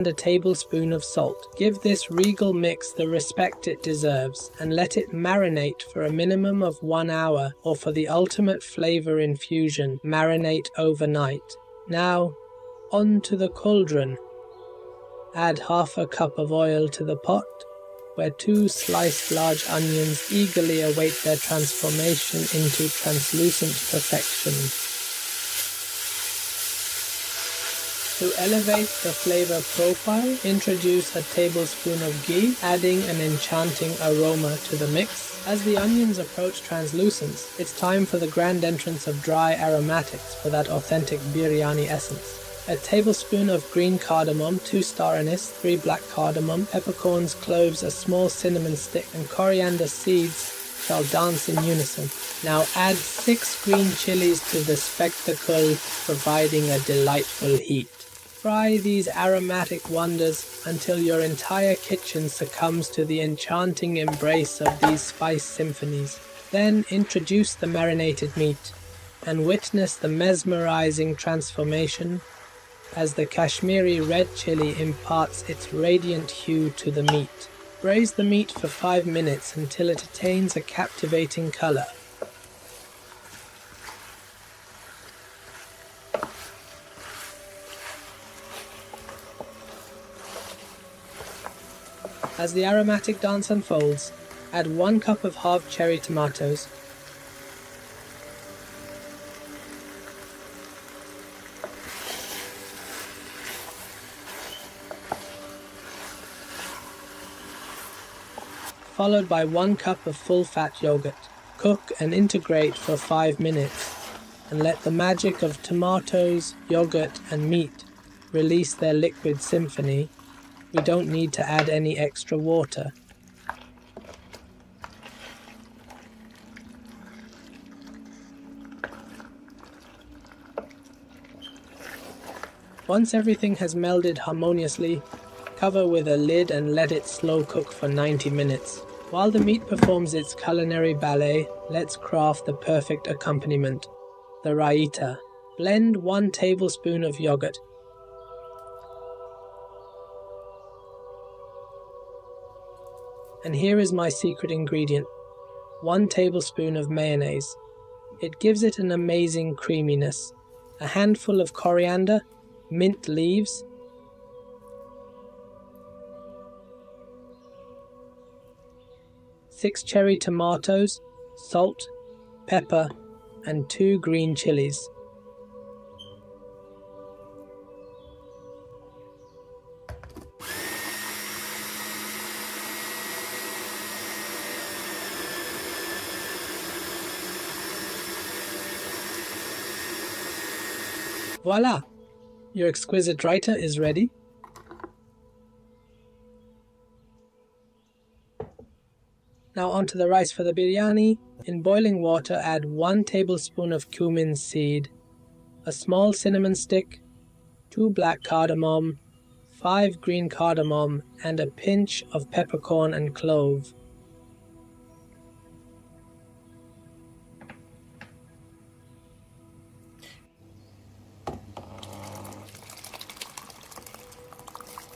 and a tablespoon of salt. Give this regal mix the respect it deserves and let it marinate for a minimum of 1 hour, or for the ultimate flavor infusion, marinate overnight. Now, on to the cauldron. Add half a cup of oil to the pot, where 2 sliced large onions eagerly await their transformation into translucent perfection. To elevate the flavor profile, introduce a tablespoon of ghee, adding an enchanting aroma to the mix. As the onions approach translucence, it's time for the grand entrance of dry aromatics for that authentic biryani essence. A tablespoon of green cardamom, 2 star anise, 3 black cardamom, peppercorns, cloves, a small cinnamon stick, and coriander seeds shall dance in unison. Now add 6 green chilies to the spectacle, providing a delightful heat. Fry these aromatic wonders until your entire kitchen succumbs to the enchanting embrace of these spice symphonies. Then introduce the marinated meat and witness the mesmerizing transformation as the Kashmiri red chili imparts its radiant hue to the meat. Braise the meat for 5 minutes until it attains a captivating color. As the aromatic dance unfolds, add 1 cup of halved cherry tomatoes, followed by 1 cup of full-fat yogurt. Cook and integrate for 5 minutes, and let the magic of tomatoes, yogurt, and meat release their liquid symphony. We don't need to add any extra water. Once everything has melded harmoniously, cover with a lid and let it slow cook for 90 minutes. While the meat performs its culinary ballet, let's craft the perfect accompaniment, the raita. Blend 1 tablespoon of yogurt, and here is my secret ingredient, 1 tablespoon of mayonnaise. It gives it an amazing creaminess. A handful of coriander, mint leaves, six cherry tomatoes, salt, pepper, and 2 green chilies. Voila! Your exquisite raita is ready. Now onto the rice for the biryani. In boiling water, add 1 tablespoon of cumin seed, a small cinnamon stick, 2 black cardamom, 5 green cardamom, and a pinch of peppercorn and clove.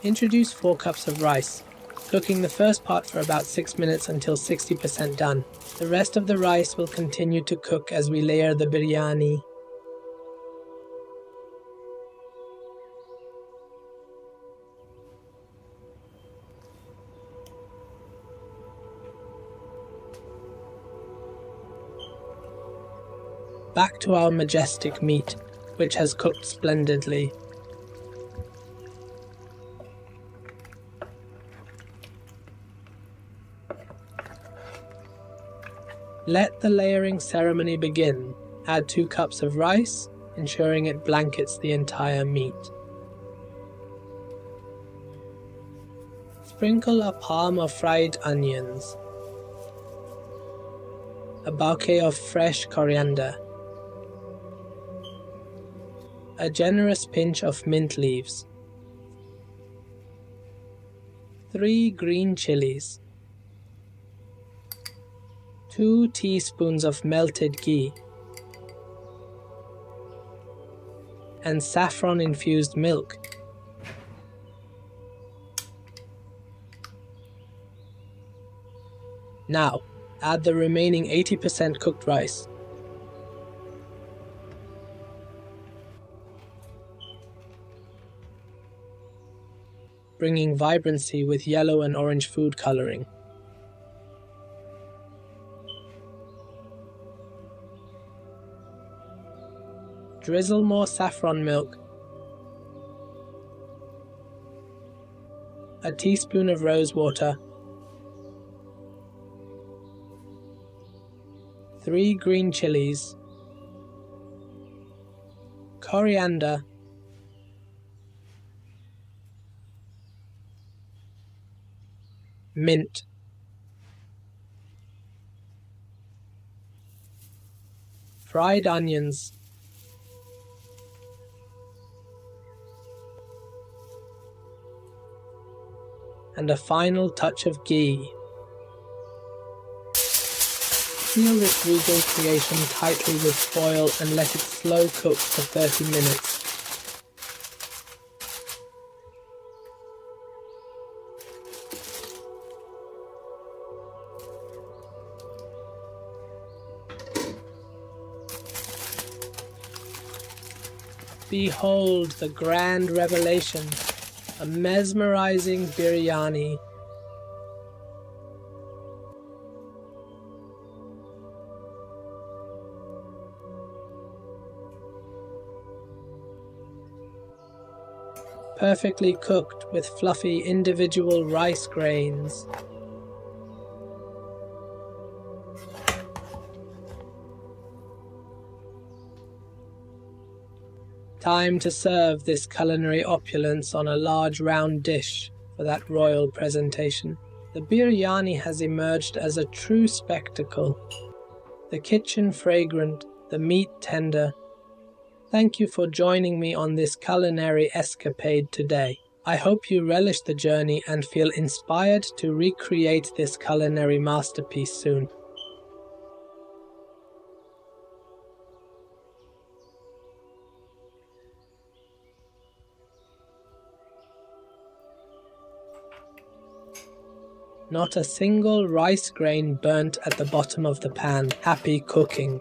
Introduce 4 cups of rice, cooking the first part for about 6 minutes until 60% done. The rest of the rice will continue to cook as we layer the biryani. Back to our majestic meat, which has cooked splendidly. Let the layering ceremony begin. Add 2 cups of rice, ensuring it blankets the entire meat. Sprinkle a palm of fried onions, a bouquet of fresh coriander, a generous pinch of mint leaves, 3 green chilies, 2 teaspoons of melted ghee, and saffron-infused milk. Now, add the remaining 80% cooked rice. Bringing vibrancy with yellow and orange food coloring. Drizzle more saffron milk, a teaspoon of rose water, 3 green chilies, coriander, mint, fried onions, and a final touch of ghee. Seal this regal creation tightly with foil and let it slow cook for 30 minutes. Behold the grand revelation, a mesmerizing biryani. Perfectly cooked with fluffy individual rice grains. Time to serve this culinary opulence on a large round dish for that royal presentation. The biryani has emerged as a true spectacle. The kitchen fragrant, the meat tender. Thank you for joining me on this culinary escapade today. I hope you relish the journey and feel inspired to recreate this culinary masterpiece soon. Not a single rice grain burnt at the bottom of the pan. Happy cooking.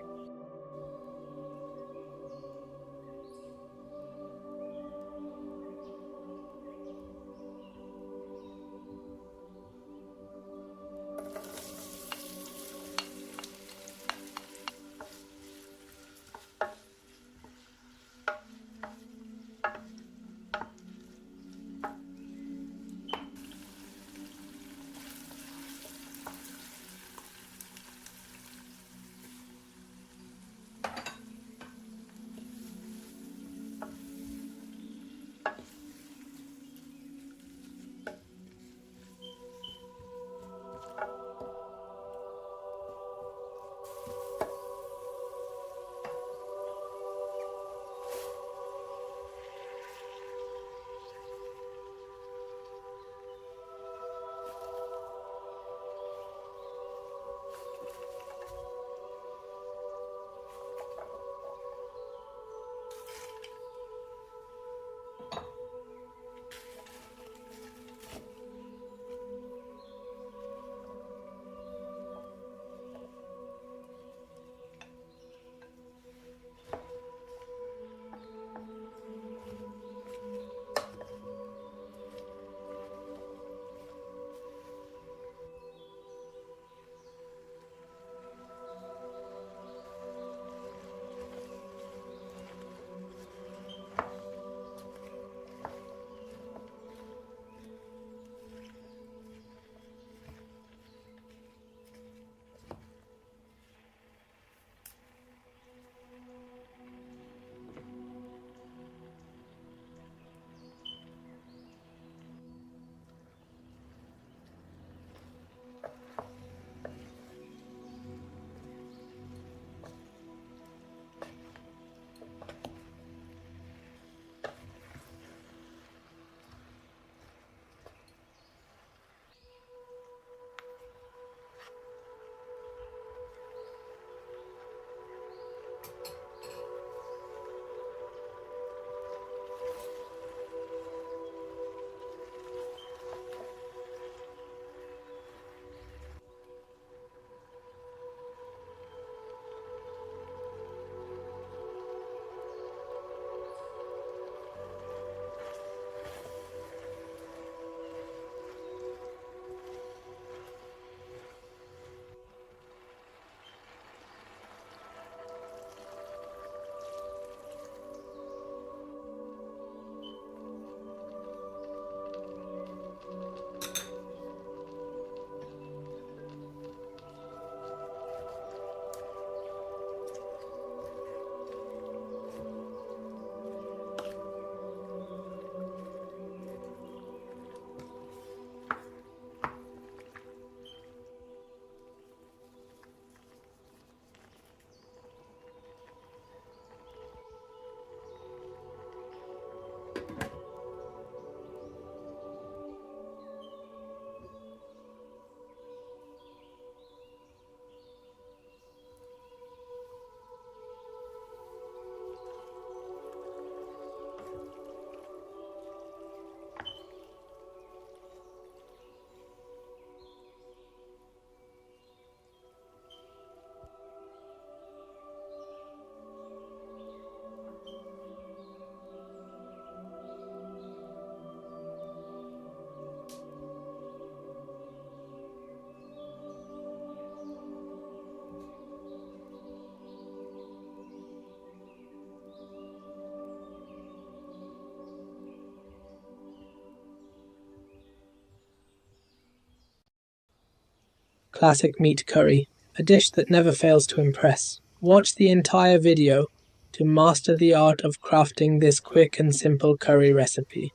classic meat curry, a dish that never fails to impress. Watch the entire video to master the art of crafting this quick and simple curry recipe.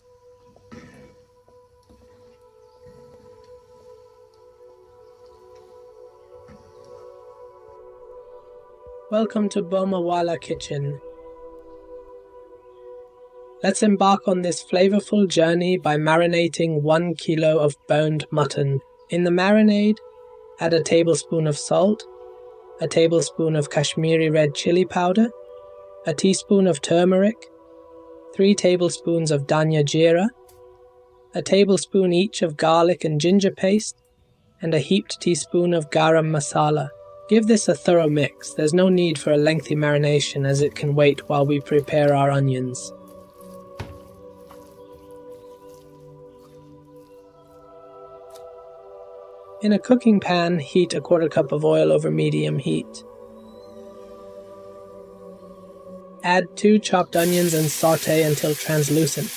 Welcome to Burmawala Kitchen. Let's embark on this flavorful journey by marinating 1 kilo of boned mutton. In the marinade, add a tablespoon of salt, a tablespoon of Kashmiri red chili powder, a teaspoon of turmeric, 3 tablespoons of dhania jeera, a tablespoon each of garlic and ginger paste, and a heaped teaspoon of garam masala. Give this a thorough mix. There's no need for a lengthy marination as it can wait while we prepare our onions. In a cooking pan, heat a 1/4 cup of oil over medium heat. Add 2 chopped onions and sauté until translucent.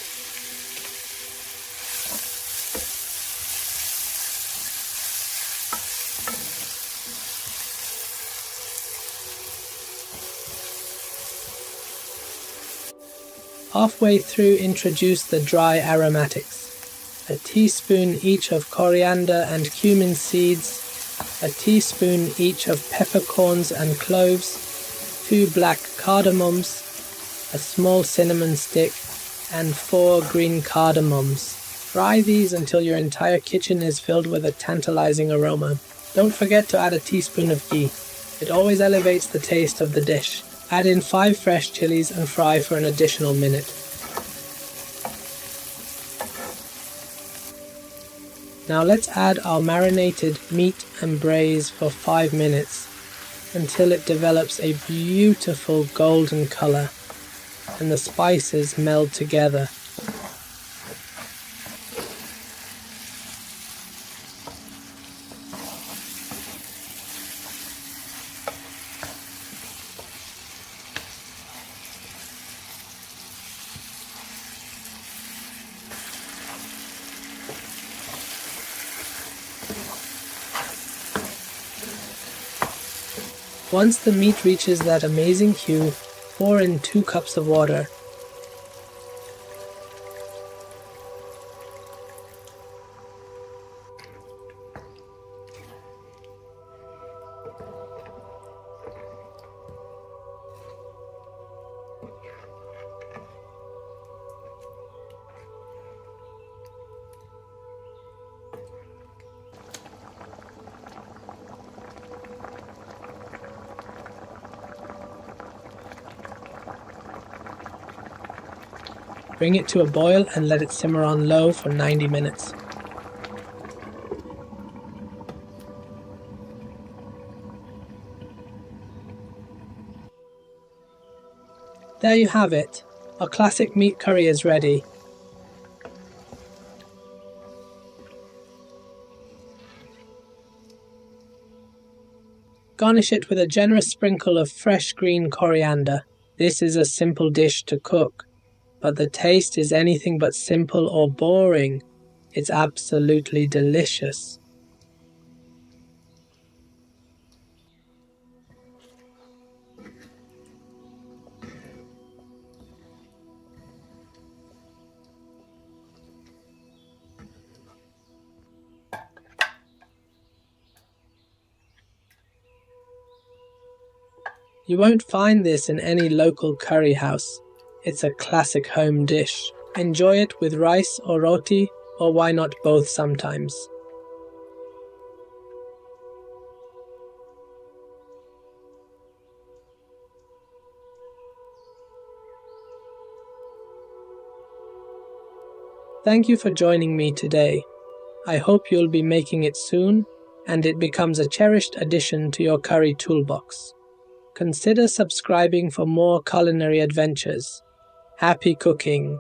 Halfway through, introduce the dry aromatics. A teaspoon each of coriander and cumin seeds, a teaspoon each of peppercorns and cloves, 2 black cardamoms, a small cinnamon stick, and 4 green cardamoms. Fry these until your entire kitchen is filled with a tantalizing aroma. Don't forget to add a teaspoon of ghee. It always elevates the taste of the dish. Add in 5 fresh chilies and fry for an additional minute. Now let's add our marinated meat and braise for 5 minutes until it develops a beautiful golden color and the spices meld together. Once the meat reaches that amazing hue, pour in 2 cups of water. Bring it to a boil and let it simmer on low for 90 minutes. There you have it. Our classic meat curry is ready. Garnish it with a generous sprinkle of fresh green coriander. This is a simple dish to cook, but the taste is anything but simple or boring. It's absolutely delicious. You won't find this in any local curry house. It's a classic home dish. Enjoy it with rice or roti, or why not both sometimes. Thank you for joining me today. I hope you'll be making it soon, and it becomes a cherished addition to your curry toolbox. Consider subscribing for more culinary adventures. Happy cooking!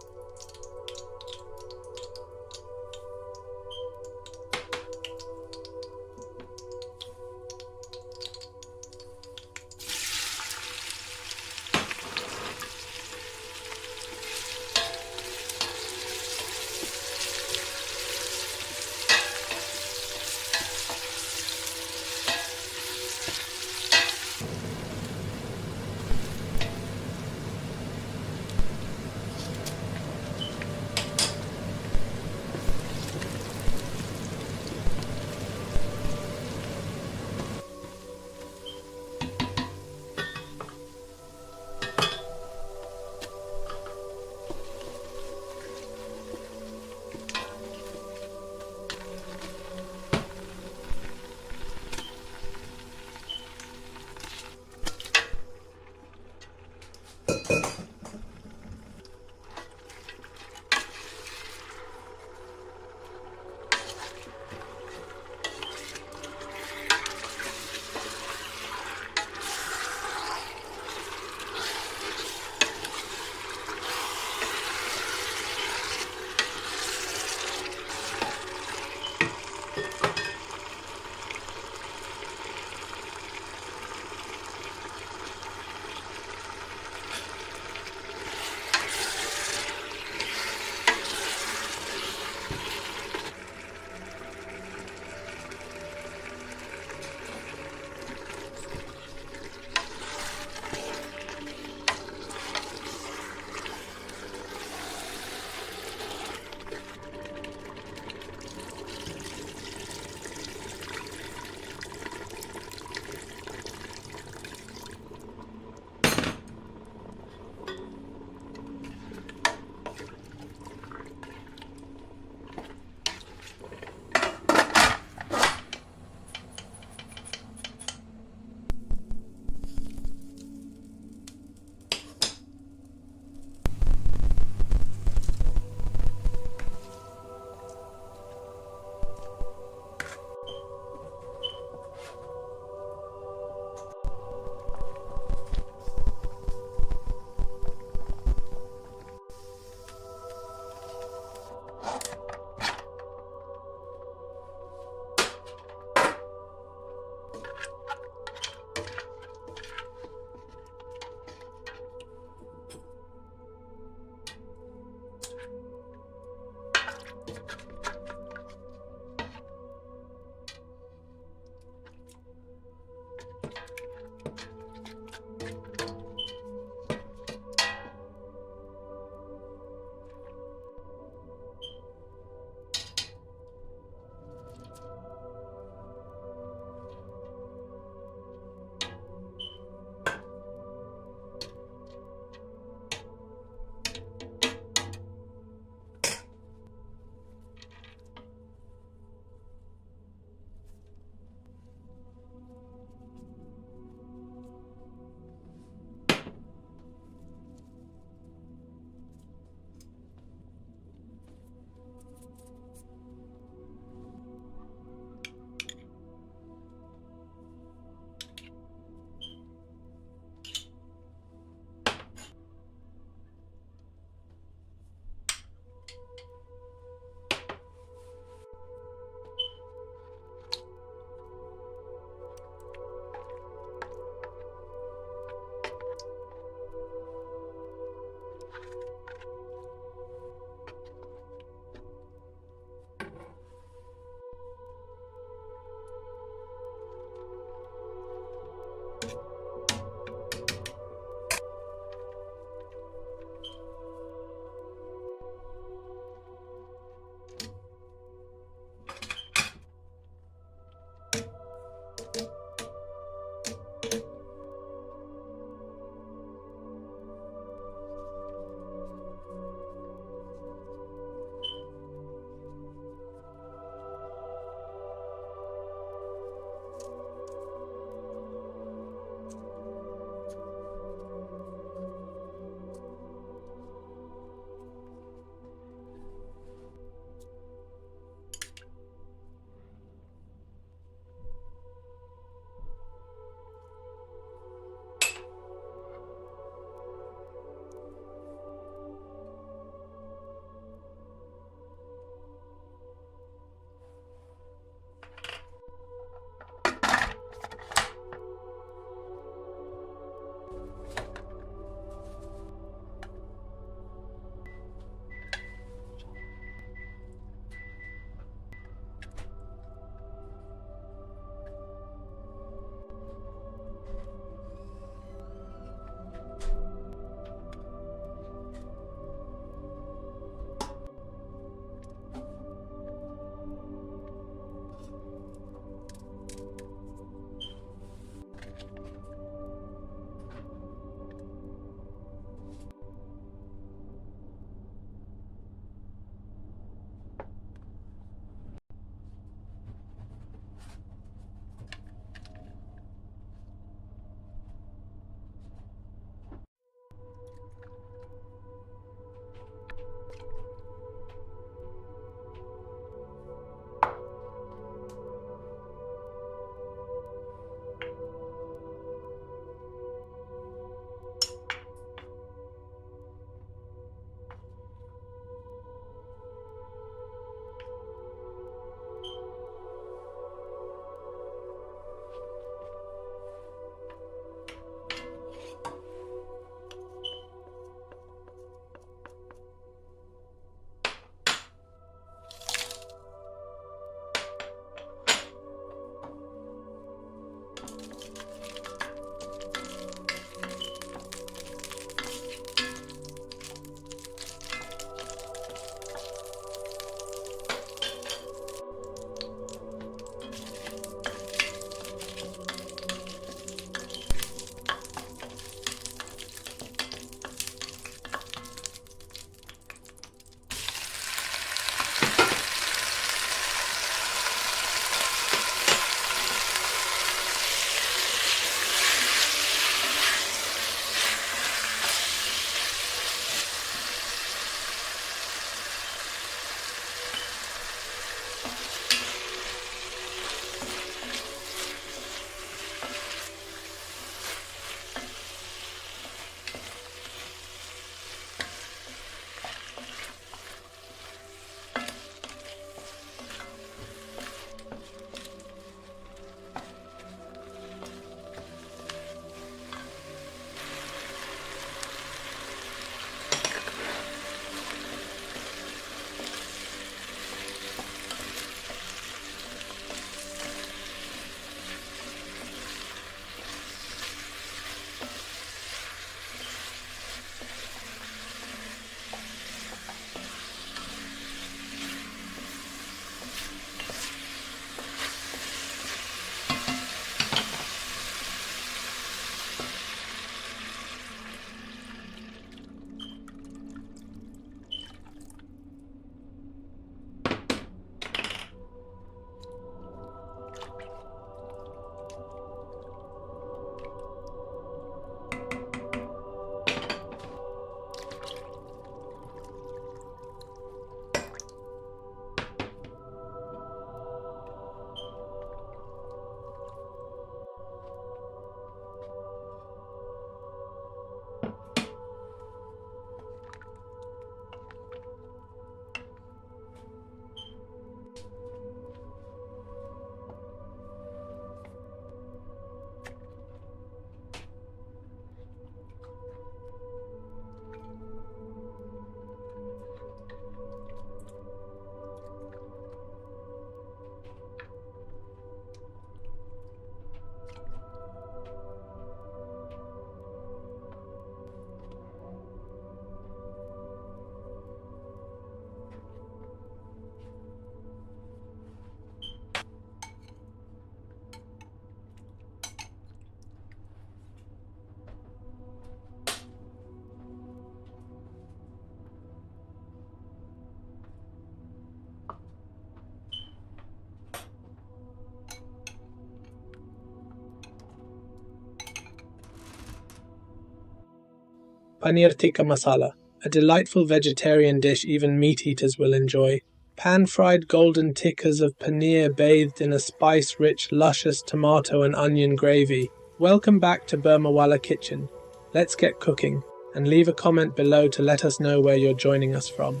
paneer tikka masala, a delightful vegetarian dish even meat eaters will enjoy. Pan-fried golden tikkas of paneer bathed in a spice-rich, luscious tomato and onion gravy. Welcome back to Burmawala Kitchen. Let's get cooking, and leave a comment below to let us know where you're joining us from.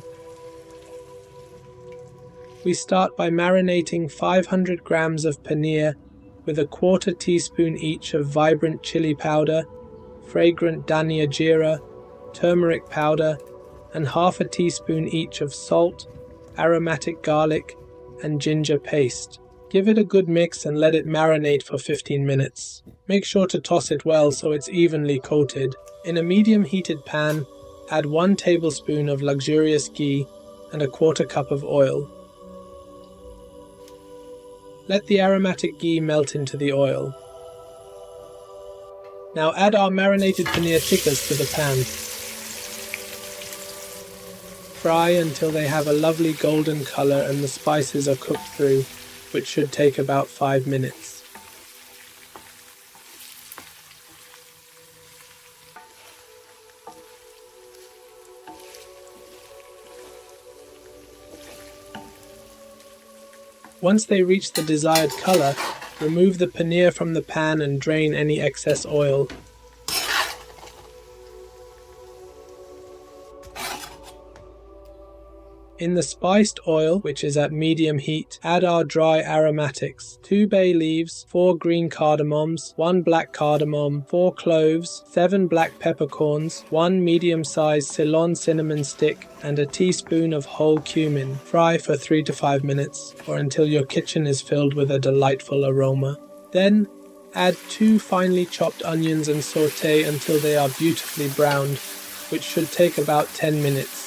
We start by marinating 500 grams of paneer with a quarter teaspoon each of vibrant chili powder, fragrant dhania jeera, turmeric powder, and half a teaspoon each of salt, aromatic garlic, and ginger paste. Give it a good mix and let it marinate for 15 minutes. Make sure to toss it well so it's evenly coated. In a medium heated pan, add 1 tablespoon of luxurious ghee and a quarter cup of oil. Let the aromatic ghee melt into the oil. Now add our marinated paneer tikkas to the pan. Fry until they have a lovely golden color and the spices are cooked through, which should take about 5 minutes. Once they reach the desired color, remove the paneer from the pan and drain any excess oil. In the spiced oil, which is at medium heat, add our dry aromatics: 2 bay leaves, 4 green cardamoms, 1 black cardamom, 4 cloves, 7 black peppercorns, 1 medium-sized Ceylon cinnamon stick, and a teaspoon of whole cumin. Fry for 3 to 5 minutes, or until your kitchen is filled with a delightful aroma. Then, add 2 finely chopped onions and sauté until they are beautifully browned, which should take about 10 minutes.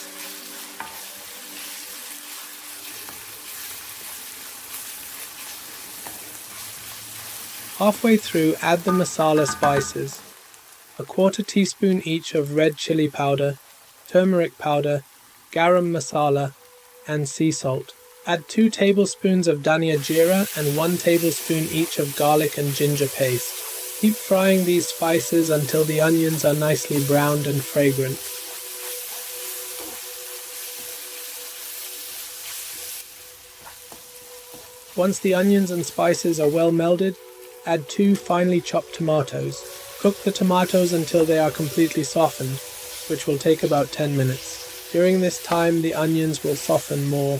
Halfway through, add the masala spices: a quarter teaspoon each of red chili powder, turmeric powder, garam masala, and sea salt. Add 2 tablespoons of dhania jeera and 1 tablespoon each of garlic and ginger paste. Keep frying these spices until the onions are nicely browned and fragrant. Once the onions and spices are well melded, add 2 finely chopped tomatoes. Cook the tomatoes until they are completely softened, which will take about 10 minutes. During this time, the onions will soften more,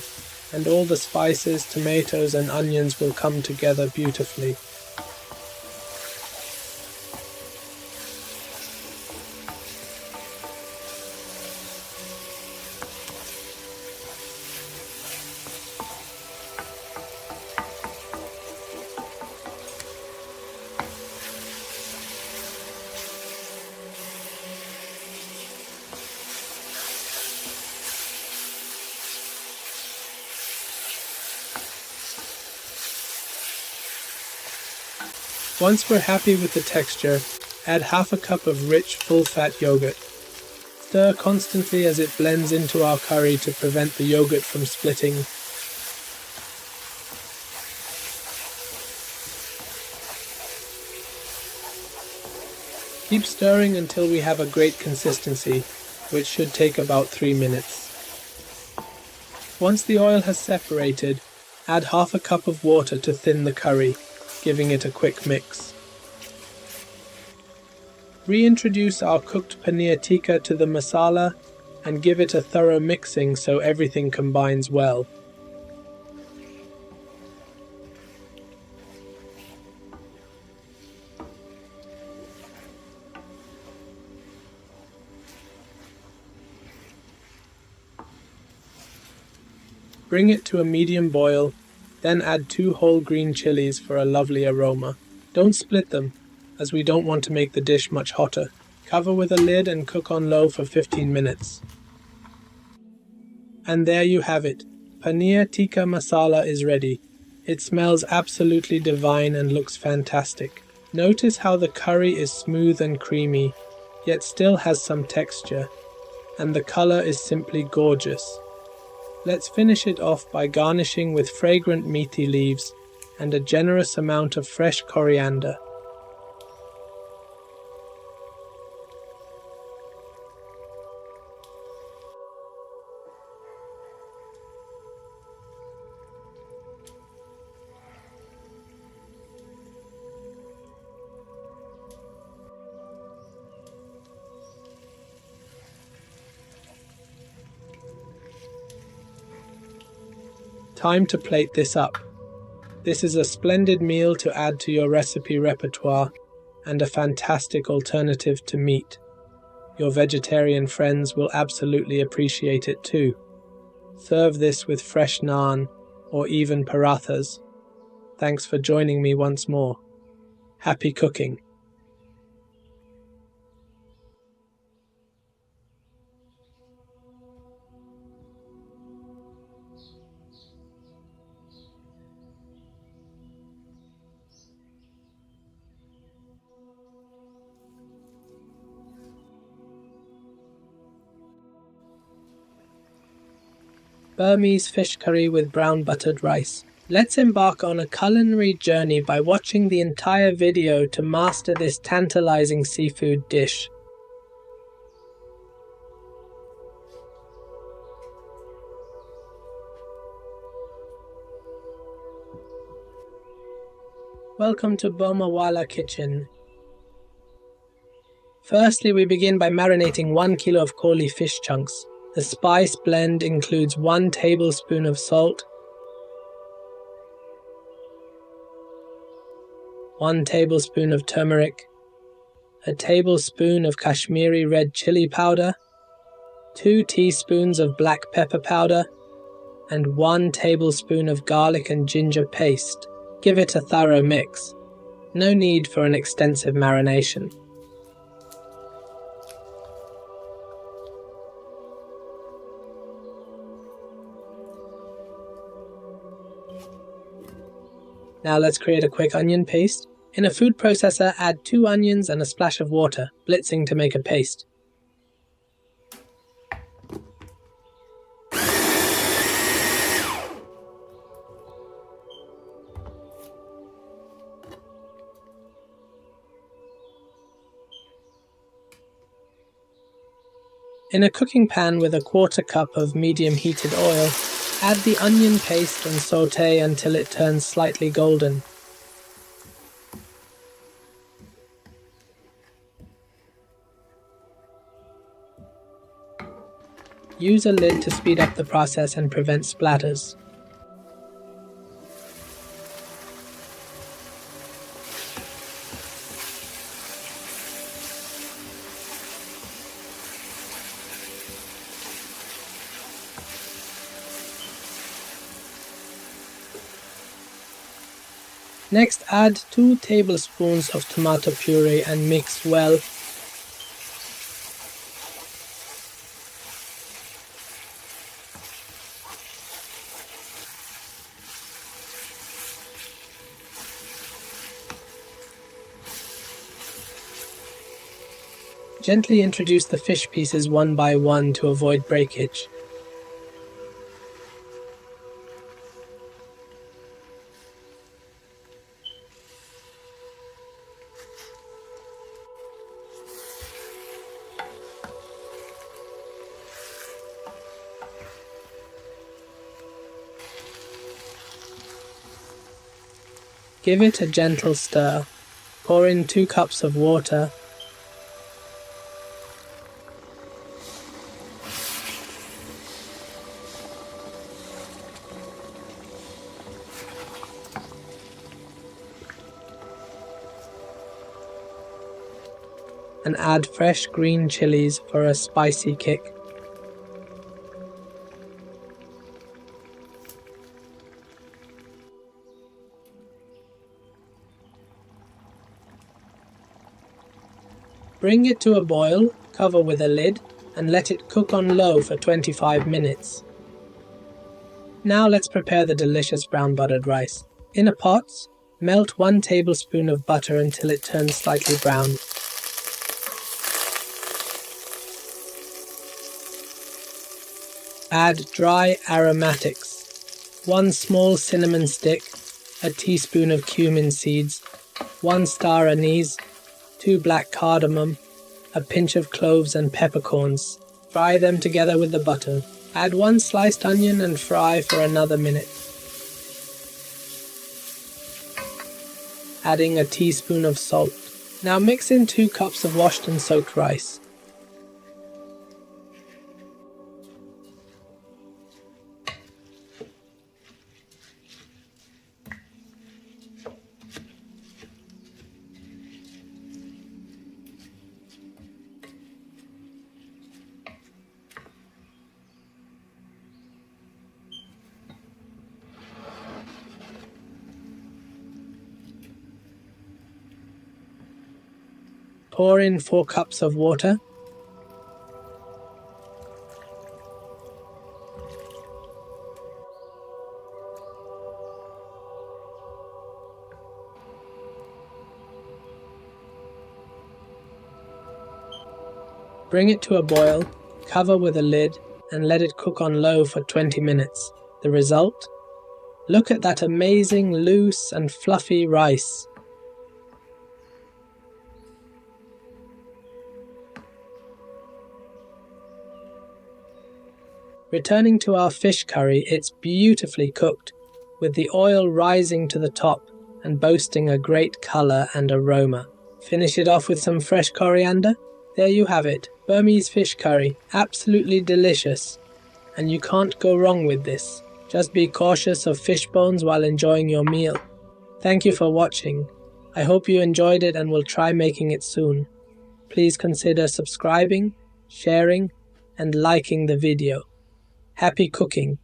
and all the spices, tomatoes, and onions will come together beautifully. Once we're happy with the texture, add half a cup of rich, full-fat yogurt. Stir constantly as it blends into our curry to prevent the yogurt from splitting. Keep stirring until we have a great consistency, which should take about 3 minutes. Once the oil has separated, add half a cup of water to thin the curry, giving it a quick mix. Reintroduce our cooked paneer tikka to the masala and give it a thorough mixing so everything combines well. Bring it to a medium boil, then add 2 whole green chilies for a lovely aroma. Don't split them, as we don't want to make the dish much hotter. Cover with a lid and cook on low for 15 minutes. And there you have it. Paneer tikka masala is ready. It smells absolutely divine and looks fantastic. Notice how the curry is smooth and creamy, yet still has some texture, and the color is simply gorgeous. Let's finish it off by garnishing with fragrant methi leaves and a generous amount of fresh coriander. Time to plate this up. This is a splendid meal to add to your recipe repertoire and a fantastic alternative to meat. Your vegetarian friends will absolutely appreciate it too. Serve this with fresh naan or even parathas. Thanks for joining me once more. Happy cooking! Burmese fish curry with brown buttered rice. Let's embark on a culinary journey by watching the entire video to master this tantalizing seafood dish. Welcome to Burmawala Kitchen. Firstly, we begin by marinating 1 kilo of koli fish chunks. The spice blend includes 1 tablespoon of salt, 1 tablespoon of turmeric, a tablespoon of Kashmiri red chili powder, 2 teaspoons of black pepper powder, and 1 tablespoon of garlic and ginger paste. Give it a thorough mix. No need for an extensive marination. Now let's create a quick onion paste. In a food processor, add 2 onions and a splash of water, blitzing to make a paste. In a cooking pan with a 1/4 cup of medium heated oil, add the onion paste and sauté until it turns slightly golden. Use a lid to speed up the process and prevent splatters. Next, add 2 tablespoons of tomato puree and mix well. Gently introduce the fish pieces one by one to avoid breakage. Give it a gentle stir. Pour in 2 cups of water. And add fresh green chilies for a spicy kick. Bring it to a boil, cover with a lid, and let it cook on low for 25 minutes. Now let's prepare the delicious brown buttered rice. In a pot, melt 1 tablespoon of butter until it turns slightly brown. Add dry aromatics, 1 small cinnamon stick, a teaspoon of cumin seeds, 1 star anise, 2 black cardamom, a pinch of cloves and peppercorns. Fry them together with the butter. Add 1 sliced onion and fry for another minute. Adding a teaspoon of salt. Now mix in 2 cups of washed and soaked rice. Pour in 4 cups of water. Bring it to a boil, cover with a lid, and let it cook on low for 20 minutes. The result? Look at that amazing loose and fluffy rice. Returning to our fish curry, it's beautifully cooked, with the oil rising to the top and boasting a great colour and aroma. Finish it off with some fresh coriander. There you have it, Burmese fish curry, absolutely delicious. And you can't go wrong with this. Just be cautious of fish bones while enjoying your meal. Thank you for watching. I hope you enjoyed it and will try making it soon. Please consider subscribing, sharing, and liking the video. Happy cooking!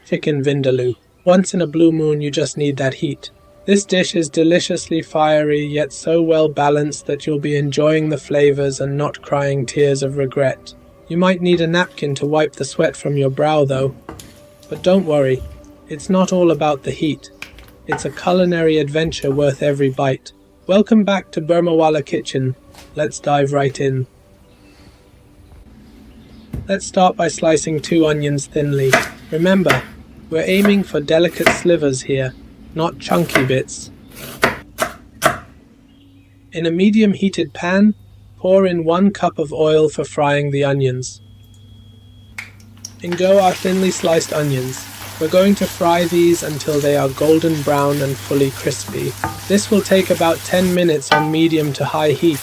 Chicken vindaloo. Once in a blue moon, you just need that heat. This dish is deliciously fiery, yet so well balanced that you'll be enjoying the flavors and not crying tears of regret. You might need a napkin to wipe the sweat from your brow though. But don't worry, it's not all about the heat. It's a culinary adventure worth every bite. Welcome back to Burmawala Kitchen. Let's dive right in. Let's start by slicing 2 onions thinly. Remember, we're aiming for delicate slivers here, not chunky bits. In a medium heated pan, pour in 1 cup of oil for frying the onions. In go our thinly sliced onions. We're going to fry these until they are golden brown and fully crispy. This will take about 10 minutes on medium to high heat,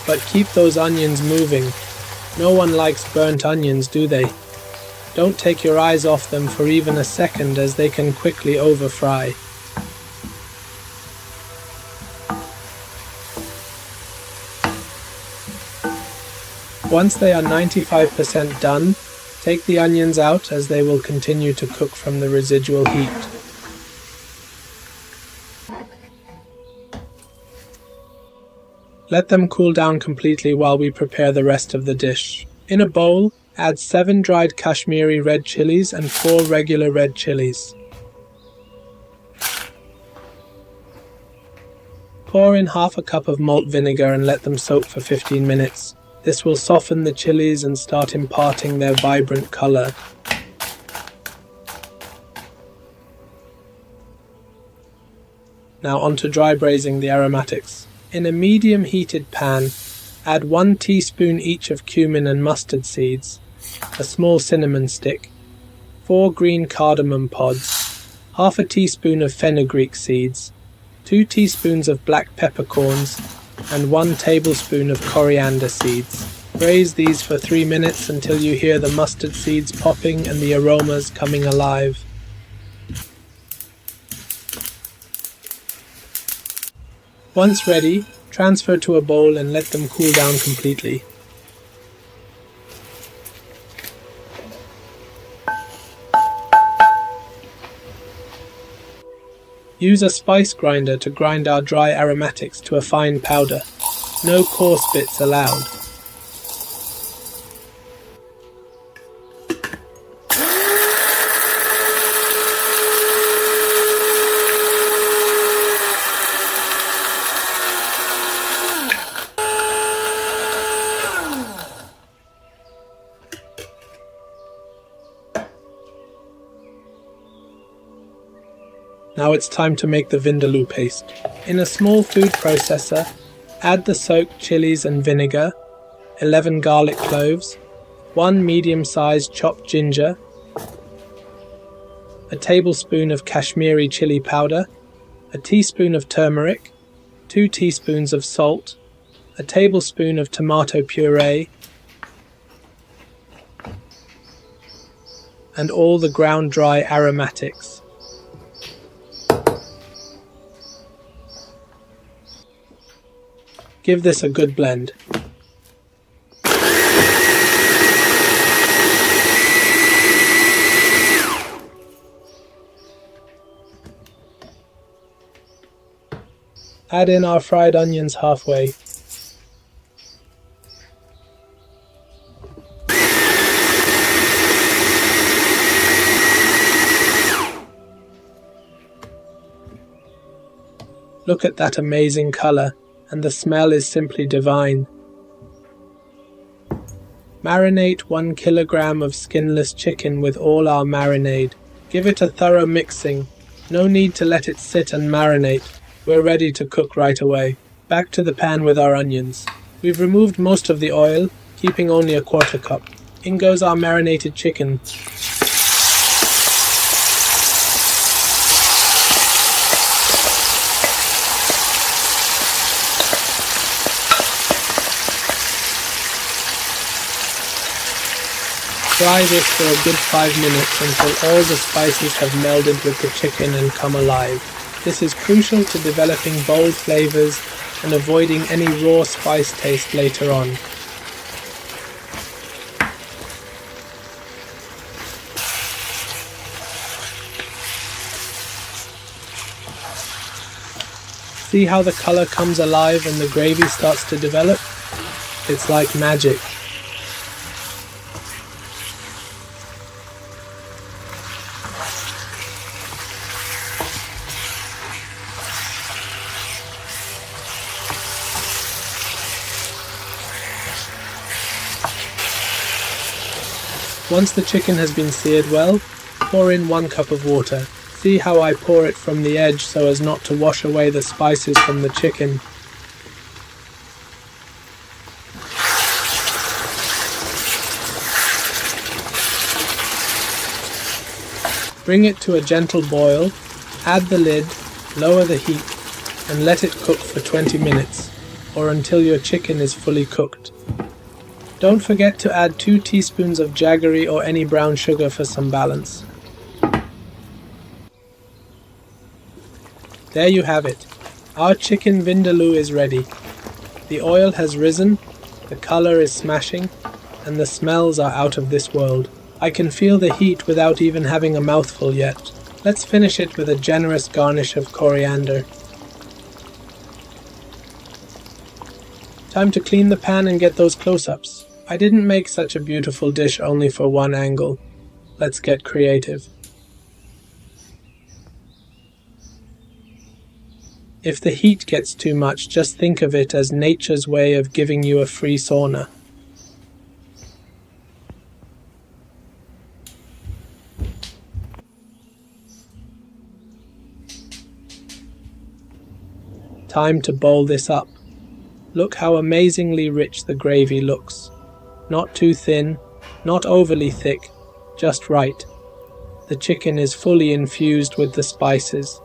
but keep those onions moving. No one likes burnt onions, do they? Don't take your eyes off them for even a second, as they can quickly over-fry. Once they are 95% done, take the onions out, as they will continue to cook from the residual heat. Let them cool down completely while we prepare the rest of the dish. In a bowl, add 7 dried Kashmiri red chilies and 4 regular red chilies. Pour in half a cup of malt vinegar and let them soak for 15 minutes. This will soften the chilies and start imparting their vibrant color. Now on to dry braising the aromatics. In a medium heated pan, add 1 teaspoon each of cumin and mustard seeds, a small cinnamon stick, 4 green cardamom pods, half a teaspoon of fenugreek seeds, 2 teaspoons of black peppercorns, and 1 tablespoon of coriander seeds. Braise these for 3 minutes until you hear the mustard seeds popping and the aromas coming alive. Once ready, transfer to a bowl and let them cool down completely. Use a spice grinder to grind our dry aromatics to a fine powder. No coarse bits allowed. Now it's time to make the vindaloo paste. In a small food processor, add the soaked chilies and vinegar, 11 garlic cloves, 1 medium-sized chopped ginger, a tablespoon of Kashmiri chili powder, a teaspoon of turmeric, 2 teaspoons of salt, a tablespoon of tomato puree, and all the ground dry aromatics. Give this a good blend. Add in our fried onions halfway. Look at that amazing color. And the smell is simply divine. Marinate 1 kilogram of skinless chicken with all our marinade. Give it a thorough mixing. No need to let it sit and marinate. We're ready to cook right away. Back to the pan with our onions. We've removed most of the oil, keeping only a 1/4 cup. In goes our marinated chicken. Fry this for a good 5 minutes until all the spices have melded with the chicken and come alive. This is crucial to developing bold flavors and avoiding any raw spice taste later on. See how the color comes alive and the gravy starts to develop? It's like magic. Once the chicken has been seared well, pour in 1 cup of water. See how I pour it from the edge so as not to wash away the spices from the chicken. Bring it to a gentle boil, add the lid, lower the heat, and let it cook for 20 minutes, or until your chicken is fully cooked. Don't forget to add 2 teaspoons of jaggery or any brown sugar for some balance. There you have it. Our chicken vindaloo is ready. The oil has risen, the color is smashing, and the smells are out of this world. I can feel the heat without even having a mouthful yet. Let's finish it with a generous garnish of coriander. Time to clean the pan and get those close-ups. I didn't make such a beautiful dish only for one angle. Let's get creative. If the heat gets too much, just think of it as nature's way of giving you a free sauna. Time to bowl this up. Look how amazingly rich the gravy looks. Not too thin, not overly thick, just right. The chicken is fully infused with the spices.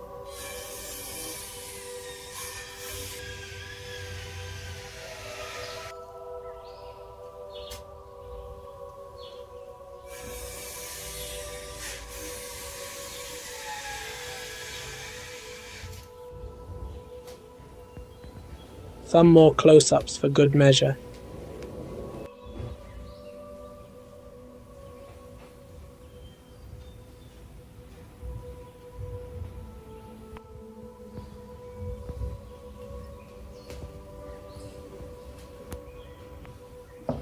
Some more close-ups for good measure.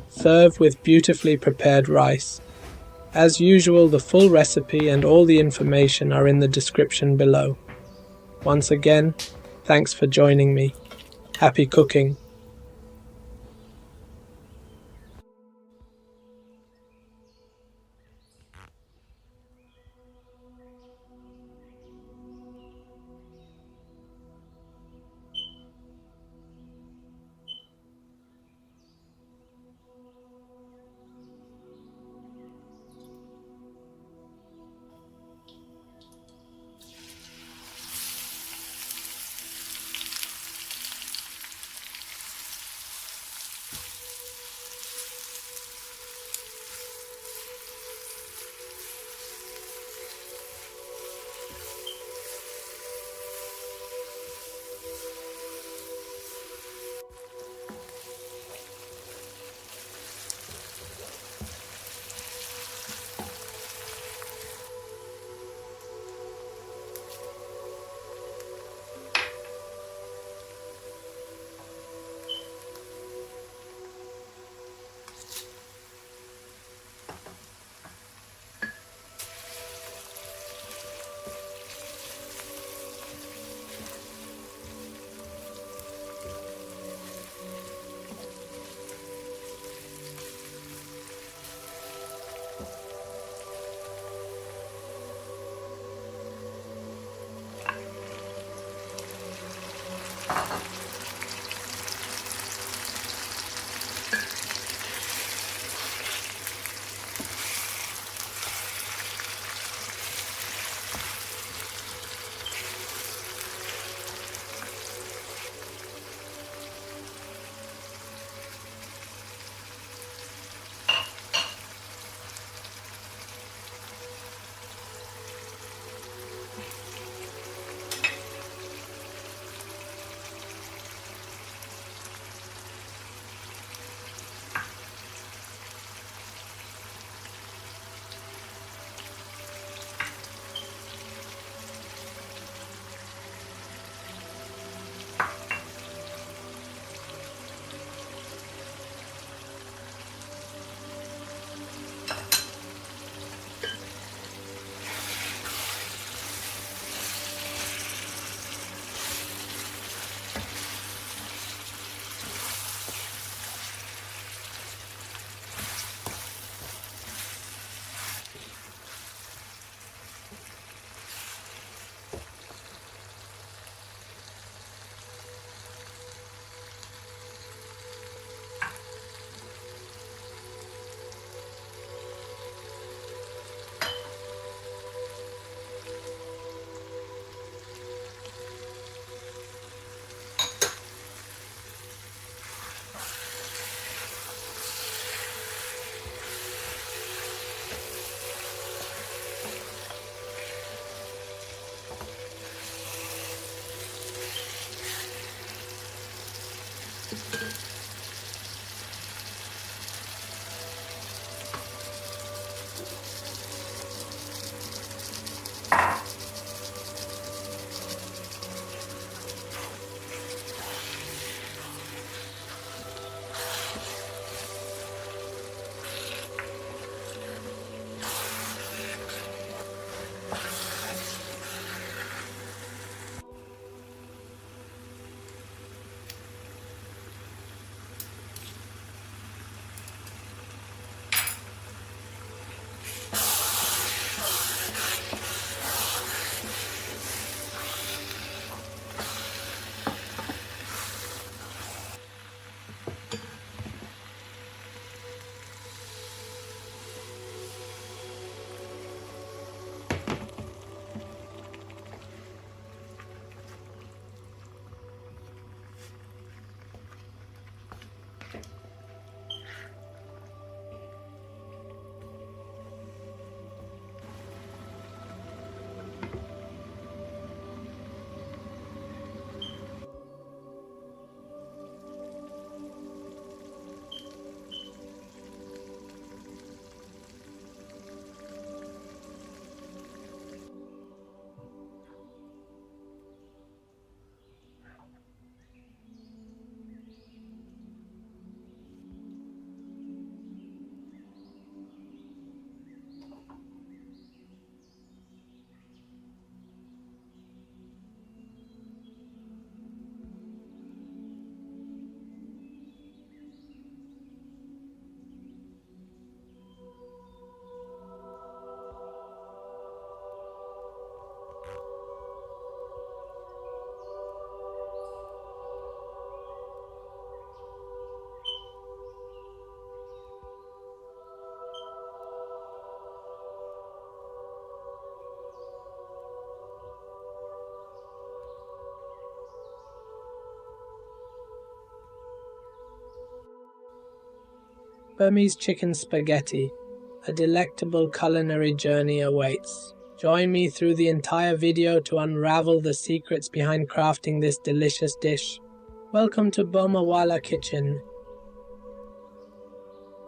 Serve with beautifully prepared rice. As usual, the full recipe and all the information are in the description below. Once again, thanks for joining me. Happy cooking! Burmese chicken spaghetti, a delectable culinary journey awaits. Join me through the entire video to unravel the secrets behind crafting this delicious dish. Welcome to Burmawala Kitchen.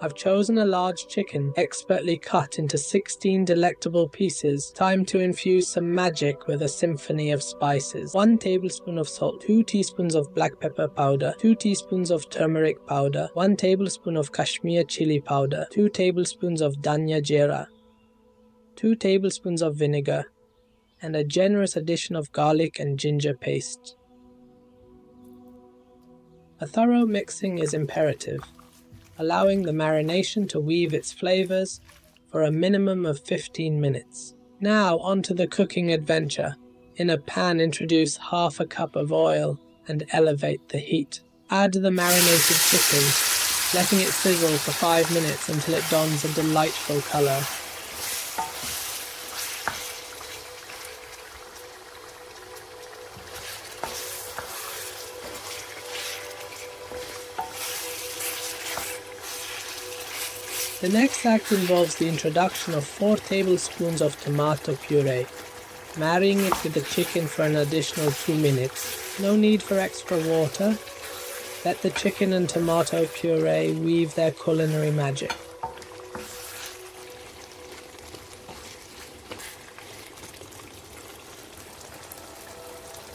I've chosen a large chicken, expertly cut into 16 delectable pieces. Time to infuse some magic with a symphony of spices. 1 tablespoon of salt, 2 teaspoons of black pepper powder, 2 teaspoons of turmeric powder, 1 tablespoon of Kashmir chili powder, 2 tablespoons of dhania jeera, 2 tablespoons of vinegar, and a generous addition of garlic and ginger paste. A thorough mixing is imperative, allowing the marination to weave its flavors for a minimum of 15 minutes. Now onto the cooking adventure. In a pan, introduce half a cup of oil and elevate the heat. Add the marinated chicken, letting it sizzle for 5 minutes until it dons a delightful color. The next act involves the introduction of 4 tablespoons of tomato puree, marrying it with the chicken for an additional 2 minutes. No need for extra water. Let the chicken and tomato puree weave their culinary magic.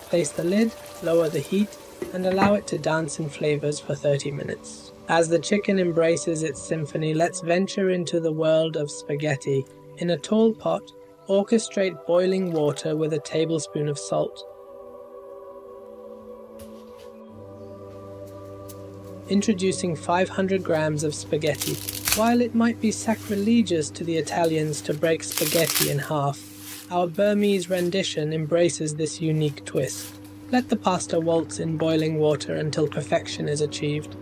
Place the lid, lower the heat, and allow it to dance in flavors for 30 minutes. As the chicken embraces its symphony, let's venture into the world of spaghetti. In a tall pot, orchestrate boiling water with a tablespoon of salt. Introducing 500 grams of spaghetti. While it might be sacrilegious to the Italians to break spaghetti in half, our Burmese rendition embraces this unique twist. Let the pasta waltz in boiling water until perfection is achieved.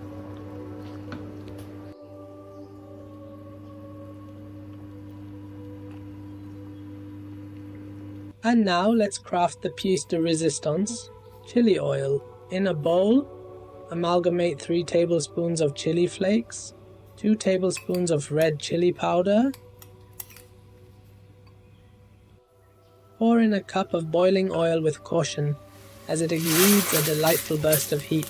And now let's craft the pièce de résistance, chili oil. In a bowl, amalgamate 3 tablespoons of chili flakes, 2 tablespoons of red chili powder. Pour in a cup of boiling oil with caution, as it exudes a delightful burst of heat.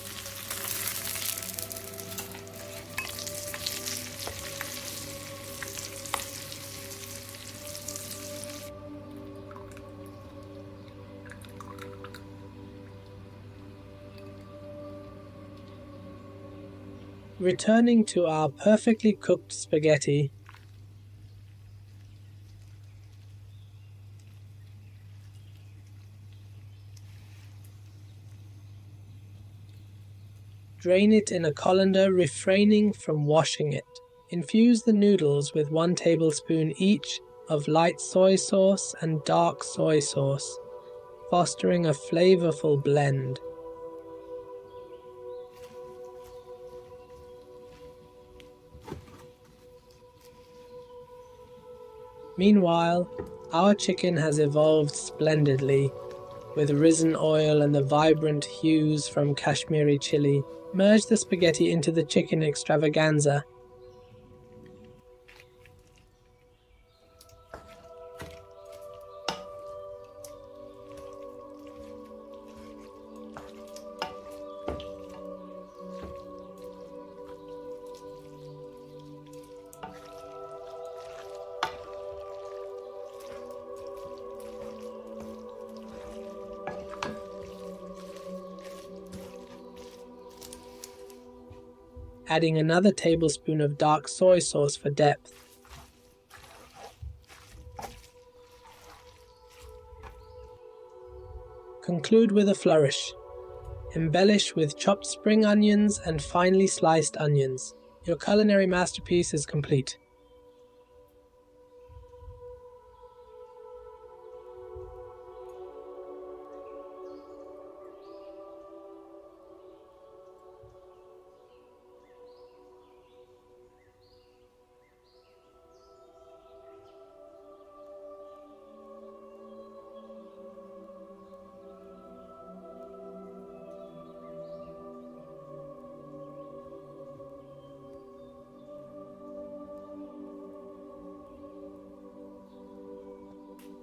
Returning to our perfectly cooked spaghetti, drain it in a colander, refraining from washing it. Infuse the noodles with 1 tablespoon each of light soy sauce and dark soy sauce, fostering a flavourful blend. Meanwhile, our chicken has evolved splendidly, with risen oil and the vibrant hues from Kashmiri chili. Merge the spaghetti into the chicken extravaganza. Adding another tablespoon of dark soy sauce for depth. Conclude with a flourish. Embellish with chopped spring onions and finely sliced onions. Your culinary masterpiece is complete.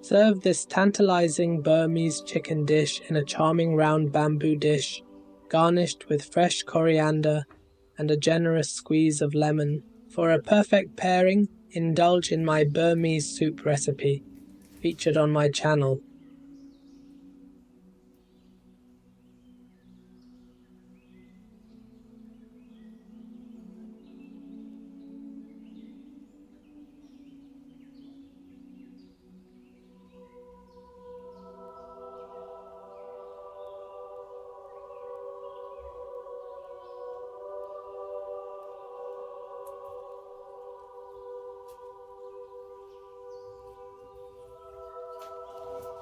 Serve this tantalizing Burmese chicken dish in a charming round bamboo dish, garnished with fresh coriander and a generous squeeze of lemon. For a perfect pairing, indulge in my Burmese soup recipe, featured on my channel.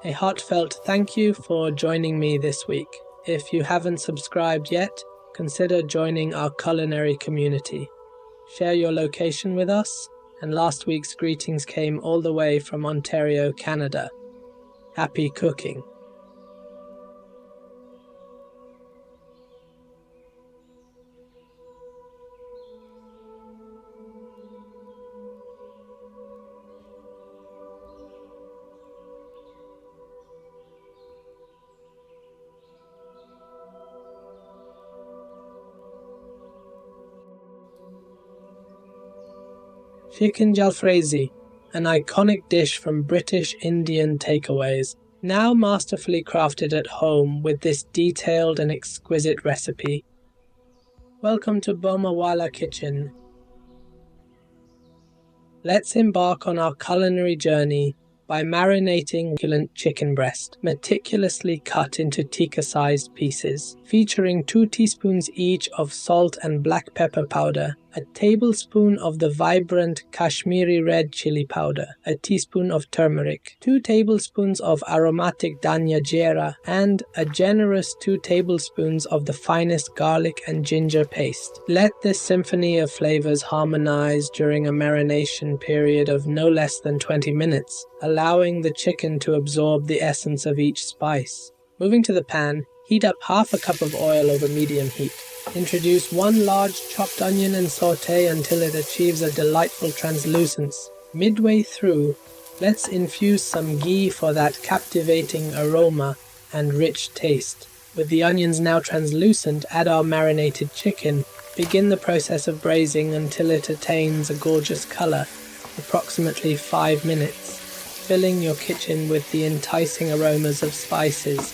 A heartfelt thank you for joining me this week. If you haven't subscribed yet, consider joining our culinary community. Share your location with us, and last week's greetings came all the way from Ontario, Canada. Happy cooking! Chicken jalfrezi, an iconic dish from British Indian takeaways, now masterfully crafted at home with this detailed and exquisite recipe. Welcome to Burmawala Kitchen. Let's embark on our culinary journey by marinating succulent chicken breast, meticulously cut into tikka-sized pieces, featuring 2 teaspoons each of salt and black pepper powder, a tablespoon of the vibrant Kashmiri red chili powder, a teaspoon of turmeric, 2 tablespoons of aromatic dhania jeera, and a generous 2 tablespoons of the finest garlic and ginger paste. Let this symphony of flavors harmonize during a marination period of no less than 20 minutes, allowing the chicken to absorb the essence of each spice. Moving to the pan, heat up half a cup of oil over medium heat. Introduce 1 large chopped onion and saute until it achieves a delightful translucence. Midway through, let's infuse some ghee for that captivating aroma and rich taste. With the onions now translucent, add our marinated chicken. Begin the process of braising until it attains a gorgeous color, approximately 5 minutes, filling your kitchen with the enticing aromas of spices.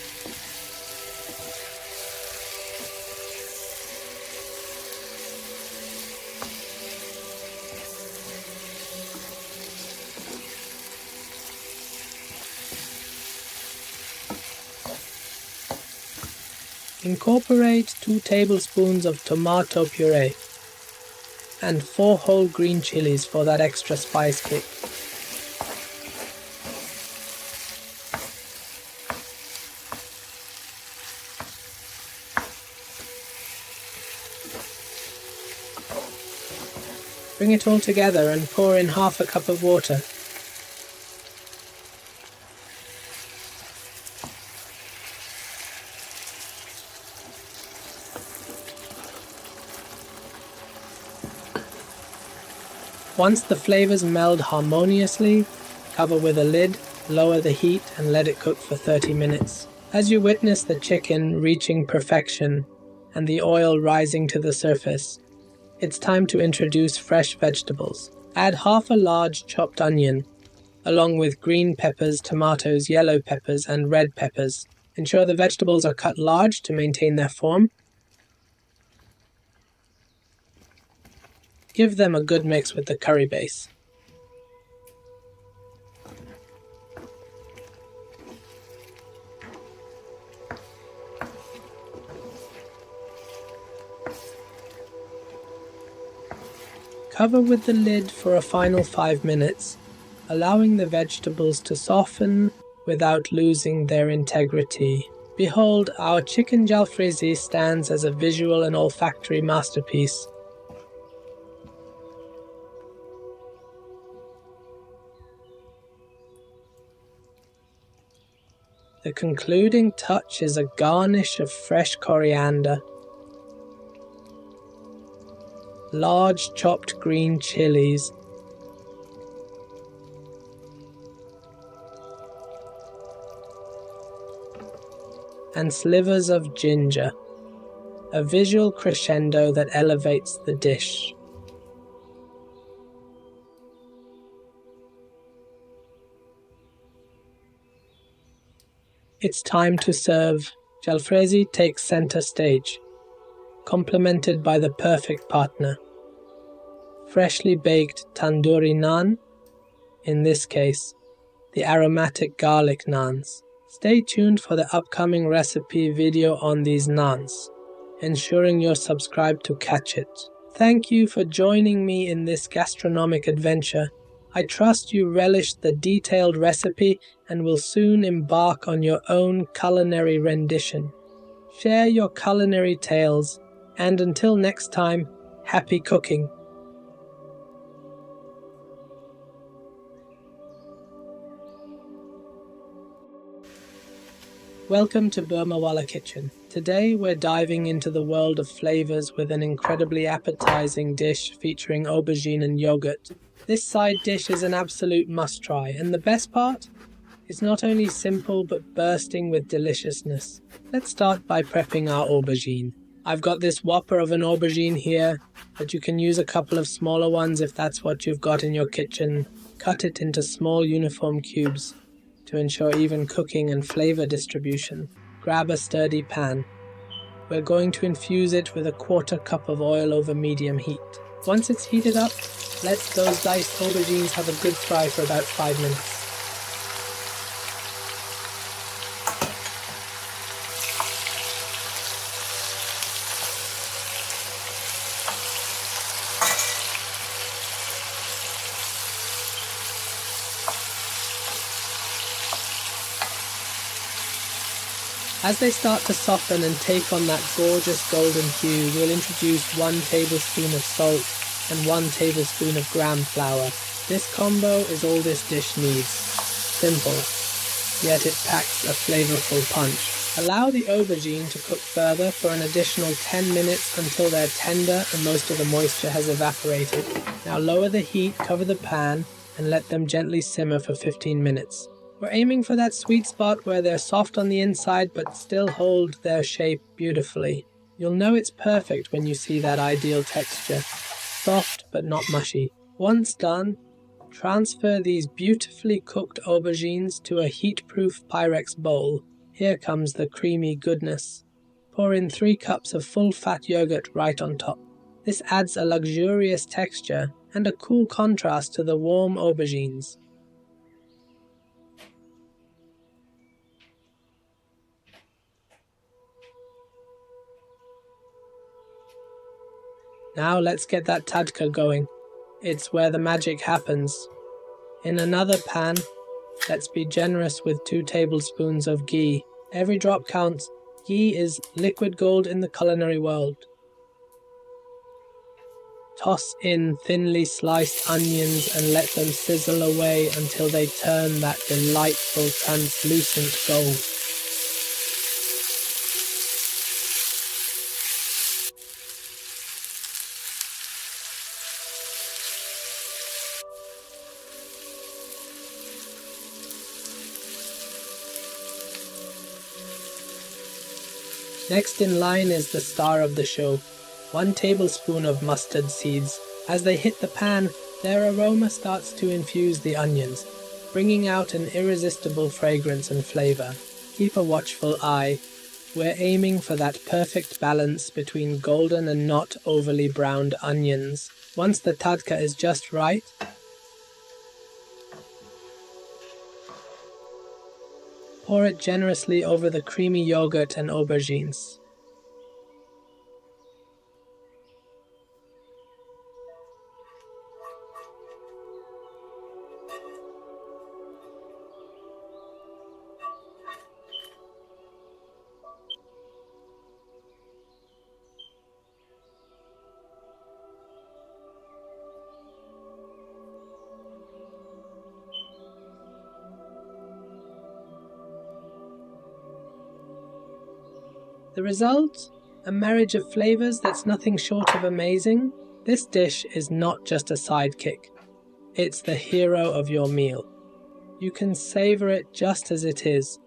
Incorporate 2 tablespoons of tomato puree and 4 whole green chilies for that extra spice kick. Bring it all together and pour in half a cup of water. Once the flavors meld harmoniously, cover with a lid, lower the heat and let it cook for 30 minutes. As you witness the chicken reaching perfection and the oil rising to the surface, it's time to introduce fresh vegetables. Add half a large chopped onion, along with green peppers, tomatoes, yellow peppers, and red peppers. Ensure the vegetables are cut large to maintain their form. Give them a good mix with the curry base. Cover with the lid for a final 5 minutes, allowing the vegetables to soften without losing their integrity. Behold, our chicken jalfrezi stands as a visual and olfactory masterpiece. The concluding touch is a garnish of fresh coriander, large chopped green chilies, and slivers of ginger, a visual crescendo that elevates the dish. It's time to serve. Jalfrezi takes center stage, complemented by the perfect partner. Freshly baked tandoori naan, in this case, the aromatic garlic naans. Stay tuned for the upcoming recipe video on these naans, ensuring you're subscribed to catch it. Thank you for joining me in this gastronomic adventure. I trust you relished the detailed recipe and will soon embark on your own culinary rendition. Share your culinary tales, and until next time, happy cooking! Welcome to Burmawala Kitchen. Today we're diving into the world of flavors with an incredibly appetizing dish featuring aubergine and yogurt. This side dish is an absolute must-try, and the best part? It's not only simple but bursting with deliciousness. Let's start by prepping our aubergine. I've got this whopper of an aubergine here, but you can use a couple of smaller ones if that's what you've got in your kitchen. Cut it into small uniform cubes to ensure even cooking and flavor distribution. Grab a sturdy pan. We're going to infuse it with a 1/4 cup of oil over medium heat. Once it's heated up, let those diced aubergines have a good fry for about 5 minutes. As they start to soften and take on that gorgeous golden hue, we'll introduce 1 tablespoon of salt and 1 tablespoon of gram flour. This combo is all this dish needs. Simple, yet it packs a flavorful punch. Allow the aubergine to cook further for an additional 10 minutes until they're tender and most of the moisture has evaporated. Now lower the heat, cover the pan, and let them gently simmer for 15 minutes. We're aiming for that sweet spot where they're soft on the inside but still hold their shape beautifully. You'll know it's perfect when you see that ideal texture. Soft but not mushy. Once done, transfer these beautifully cooked aubergines to a heat-proof Pyrex bowl. Here comes the creamy goodness. Pour in 3 cups of full-fat yogurt right on top. This adds a luxurious texture and a cool contrast to the warm aubergines. Now let's get that tadka going. It's where the magic happens. In another pan, let's be generous with 2 tablespoons of ghee. Every drop counts. Ghee is liquid gold in the culinary world. Toss in thinly sliced onions and let them sizzle away until they turn that delightful translucent gold. Next in line is the star of the show, 1 tablespoon of mustard seeds. As they hit the pan, their aroma starts to infuse the onions, bringing out an irresistible fragrance and flavor. Keep a watchful eye. We're aiming for that perfect balance between golden and not overly browned onions. Once the tadka is just right, pour it generously over the creamy yogurt and aubergines. The result? A marriage of flavors that's nothing short of amazing. This dish is not just a sidekick. It's the hero of your meal. You can savor it just as it is,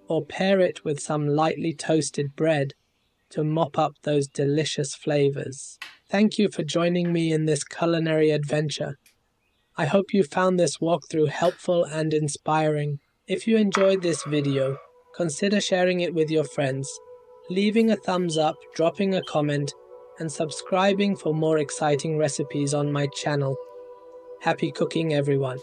or pair it with some lightly toasted bread to mop up those delicious flavors. Thank you for joining me in this culinary adventure. I hope you found this walkthrough helpful and inspiring. If you enjoyed this video, consider sharing it with your friends, leaving a thumbs up, dropping a comment, and subscribing for more exciting recipes on my channel. Happy cooking, everyone!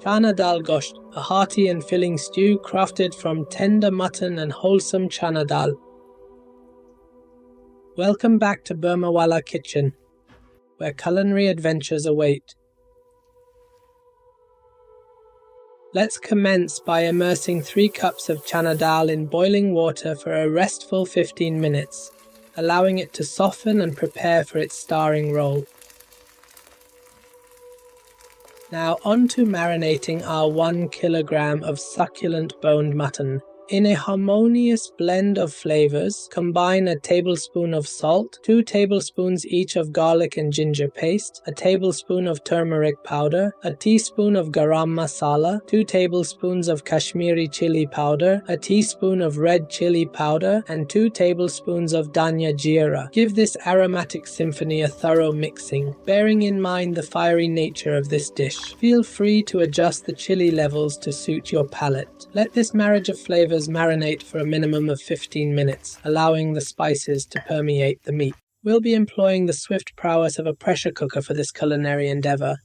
Chana dal gosht, a hearty and filling stew crafted from tender mutton and wholesome chana dal. Welcome back to Burmawala Kitchen, where culinary adventures await. Let's commence by immersing 3 cups of chana dal in boiling water for a restful 15 minutes, allowing it to soften and prepare for its starring role. Now on to marinating our 1 kilogram of succulent boned mutton. In a harmonious blend of flavors, combine a tablespoon of salt, 2 tablespoons each of garlic and ginger paste, a tablespoon of turmeric powder, a teaspoon of garam masala, 2 tablespoons of Kashmiri chili powder, a teaspoon of red chili powder, and 2 tablespoons of dhania jeera. Give this aromatic symphony a thorough mixing, bearing in mind the fiery nature of this dish. Feel free to adjust the chili levels to suit your palate. Let this marriage of flavors marinate for a minimum of 15 minutes, allowing the spices to permeate the meat. We'll be employing the swift prowess of a pressure cooker for this culinary endeavor,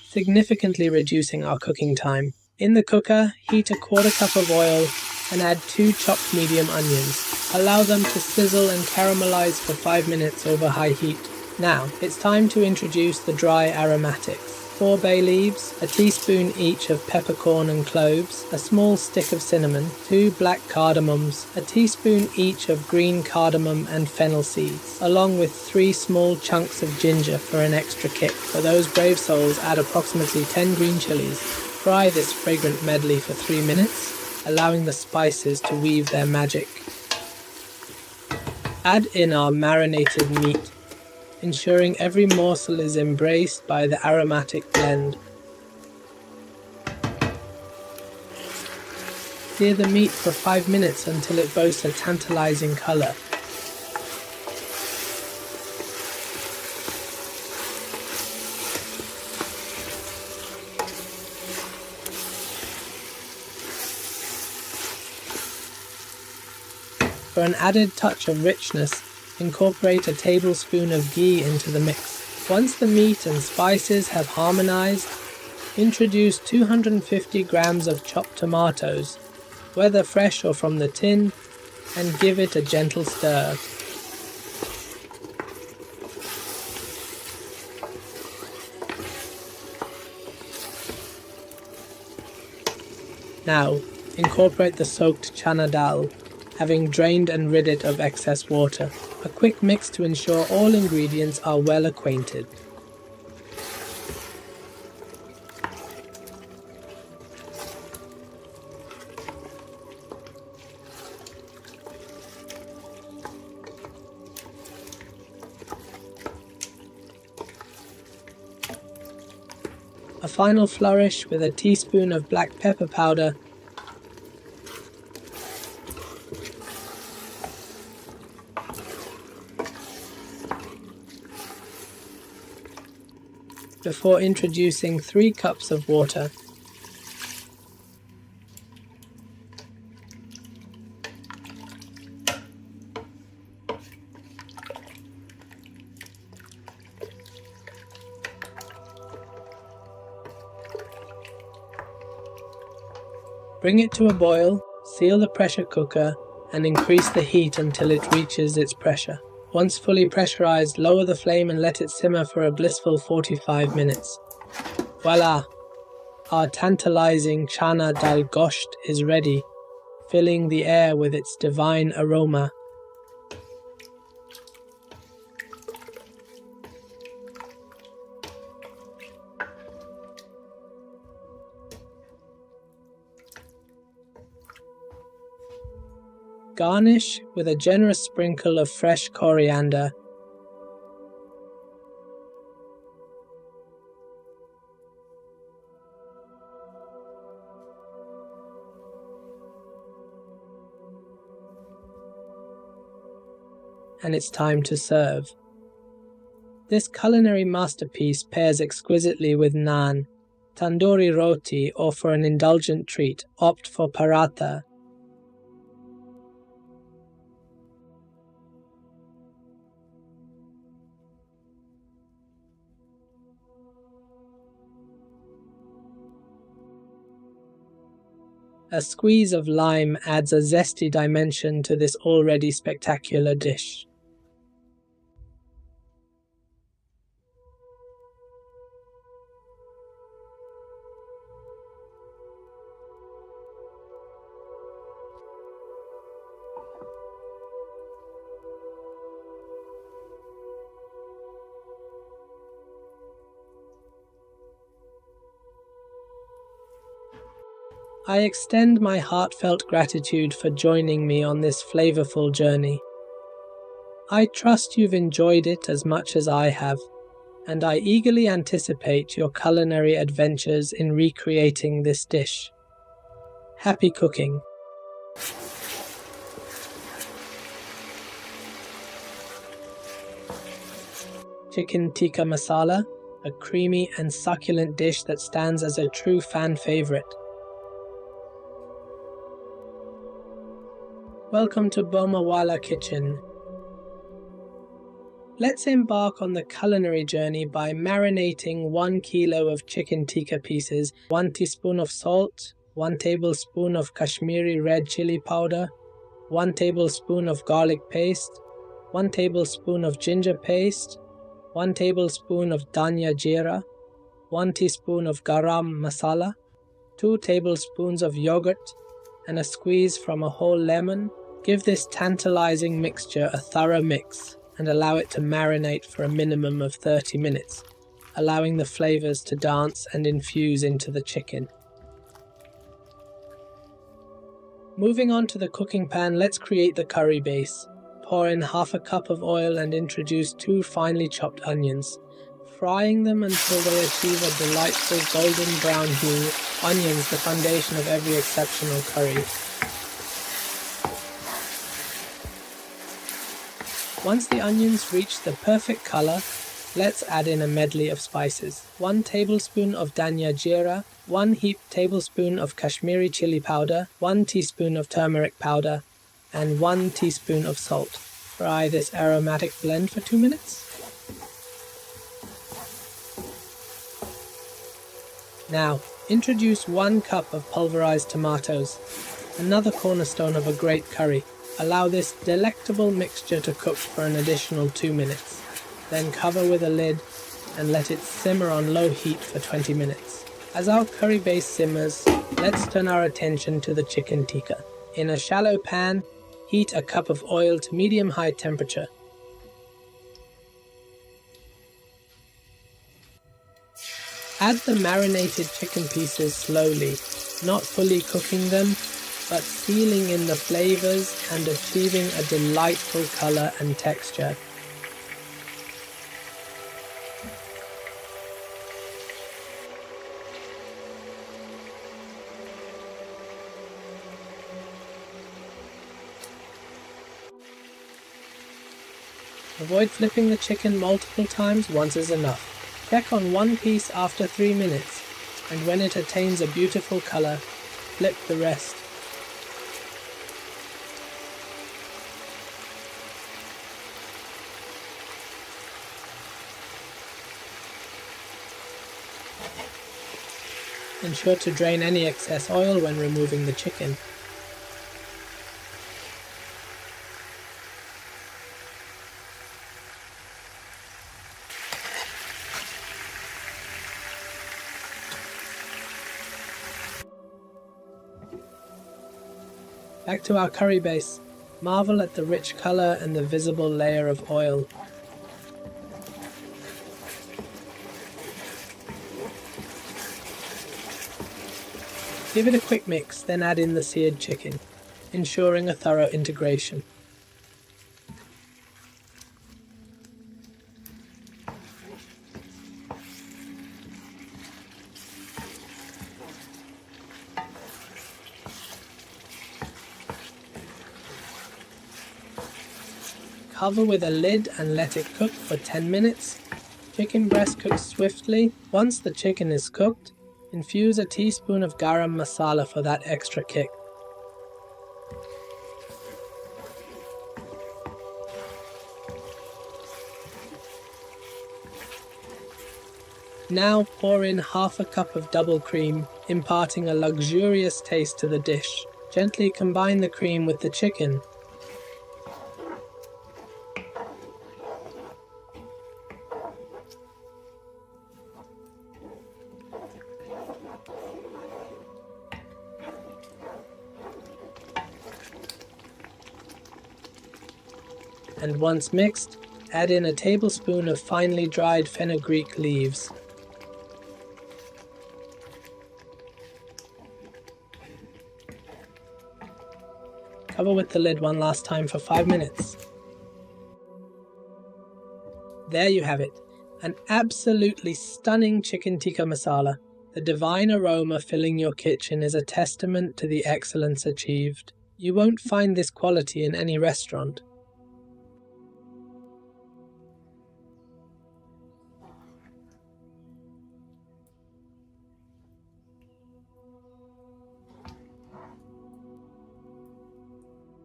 significantly reducing our cooking time. In the cooker, heat a 1/4 cup of oil and add 2 chopped medium onions. Allow them to sizzle and caramelize for 5 minutes over high heat. Now, it's time to introduce the dry aromatics. 4 bay leaves, a teaspoon each of peppercorn and cloves, a small stick of cinnamon, 2 black cardamoms, a teaspoon each of green cardamom and fennel seeds, along with 3 small chunks of ginger for an extra kick. For those brave souls, add approximately 10 green chilies. Fry this fragrant medley for 3 minutes, allowing the spices to weave their magic. Add in our marinated meat, ensuring every morsel is embraced by the aromatic blend. Sear the meat for 5 minutes until it boasts a tantalizing color. For an added touch of richness, incorporate a tablespoon of ghee into the mix. Once the meat and spices have harmonized, introduce 250 grams of chopped tomatoes, whether fresh or from the tin, and give it a gentle stir. Now, incorporate the soaked chana dal, having drained and rid it of excess water. A quick mix to ensure all ingredients are well acquainted. A final flourish with a teaspoon of black pepper powder before introducing 3 cups of water. Bring it to a boil, seal the pressure cooker, and increase the heat until it reaches its pressure. Once fully pressurized, lower the flame and let it simmer for a blissful 45 minutes. Voila! Our tantalizing chana dal gosht is ready, filling the air with its divine aroma. Garnish with a generous sprinkle of fresh coriander. And it's time to serve. This culinary masterpiece pairs exquisitely with naan, tandoori roti, or for an indulgent treat, opt for paratha. A squeeze of lime adds a zesty dimension to this already spectacular dish. I extend my heartfelt gratitude for joining me on this flavorful journey. I trust you've enjoyed it as much as I have, and I eagerly anticipate your culinary adventures in recreating this dish. Happy cooking! Chicken tikka masala, a creamy and succulent dish that stands as a true fan favorite. Welcome to Burmawala Kitchen. Let's embark on the culinary journey by marinating 1 kilo of chicken tikka pieces, 1 teaspoon of salt, 1 tablespoon of Kashmiri red chili powder, 1 tablespoon of garlic paste, 1 tablespoon of ginger paste, 1 tablespoon of dhania jeera, 1 teaspoon of garam masala, 2 tablespoons of yogurt, and a squeeze from a whole lemon. Give this tantalizing mixture a thorough mix and allow it to marinate for a minimum of 30 minutes, allowing the flavors to dance and infuse into the chicken. Moving on to the cooking pan, let's create the curry base. Pour in half a cup of oil and introduce 2 finely chopped onions, frying them until they achieve a delightful golden brown hue. Onions, the foundation of every exceptional curry. Once the onions reach the perfect color, let's add in a medley of spices. 1 tablespoon of dhania jeera, 1 heaped tablespoon of Kashmiri chili powder, 1 teaspoon of turmeric powder, and 1 teaspoon of salt. Fry this aromatic blend for 2 minutes. Now, introduce 1 cup of pulverized tomatoes, another cornerstone of a great curry. Allow this delectable mixture to cook for an additional 2 minutes. Then cover with a lid and let it simmer on low heat for 20 minutes. As our curry base simmers, let's turn our attention to the chicken tikka. In a shallow pan, heat a cup of oil to medium-high temperature. Add the marinated chicken pieces slowly, not fully cooking them, but sealing in the flavors and achieving a delightful color and texture. Avoid flipping the chicken multiple times, once is enough. Check on one piece after 3 minutes, and when it attains a beautiful color, flip the rest. Ensure to drain any excess oil when removing the chicken. Back to our curry base. Marvel at the rich color and the visible layer of oil. Give it a quick mix, then add in the seared chicken, ensuring a thorough integration. Cover with a lid and let it cook for 10 minutes. Chicken breast cooks swiftly. Once the chicken is cooked, infuse a teaspoon of garam masala for that extra kick. Now pour in half a cup of double cream, imparting a luxurious taste to the dish. Gently combine the cream with the chicken. And once mixed, add in a tablespoon of finely dried fenugreek leaves. Cover with the lid one last time for 5 minutes. There you have it, an absolutely stunning chicken tikka masala. The divine aroma filling your kitchen is a testament to the excellence achieved. You won't find this quality in any restaurant.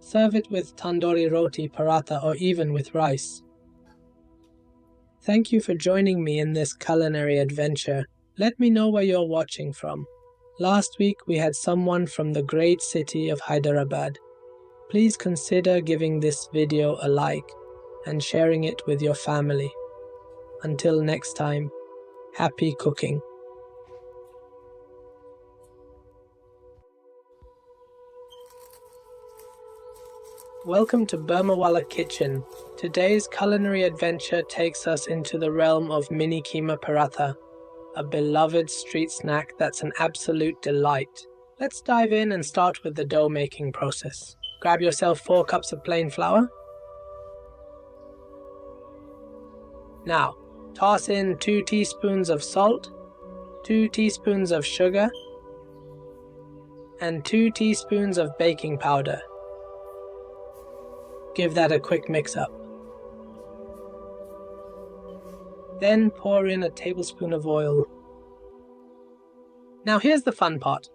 Serve it with tandoori roti, paratha, or even with rice. Thank you for joining me in this culinary adventure. Let me know where you're watching from. Last week we had someone from the great city of Hyderabad. Please consider giving this video a like and sharing it with your family. Until next time, happy cooking. Welcome to Burmawala Kitchen. Today's culinary adventure takes us into the realm of mini keema paratha, a beloved street snack that's an absolute delight. Let's dive in and start with the dough making process. Grab yourself 4 cups of plain flour. Now, toss in 2 teaspoons of salt, 2 teaspoons of sugar, and 2 teaspoons of baking powder. Give that a quick mix up. Then pour in a tablespoon of oil. Now here's the fun part.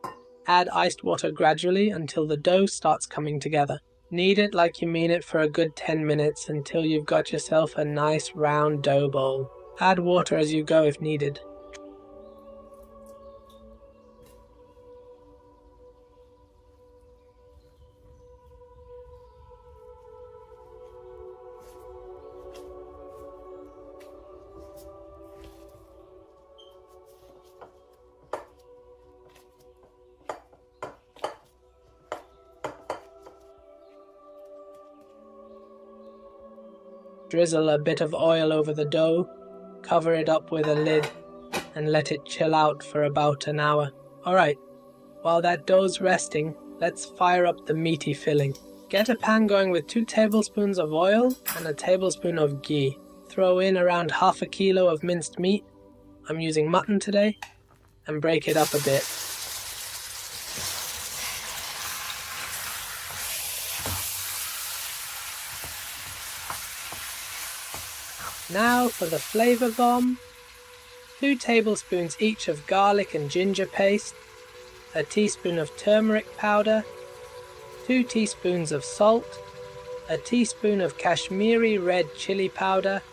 Add iced water gradually until the dough starts coming together. Knead it like you mean it for a good 10 minutes until you've got yourself a nice round dough bowl. Add water as you go if needed. Drizzle a bit of oil over the dough, cover it up with a lid, and let it chill out for about an hour. Alright, while that dough's resting, let's fire up the meaty filling. Get a pan going with 2 tablespoons of oil and a tablespoon of ghee. Throw in around half a kilo of minced meat, I'm using mutton today, and break it up a bit. Now for the flavour bomb. 2 tablespoons each of garlic and ginger paste, a teaspoon of turmeric powder, 2 teaspoons of salt, a teaspoon of Kashmiri red chili powder,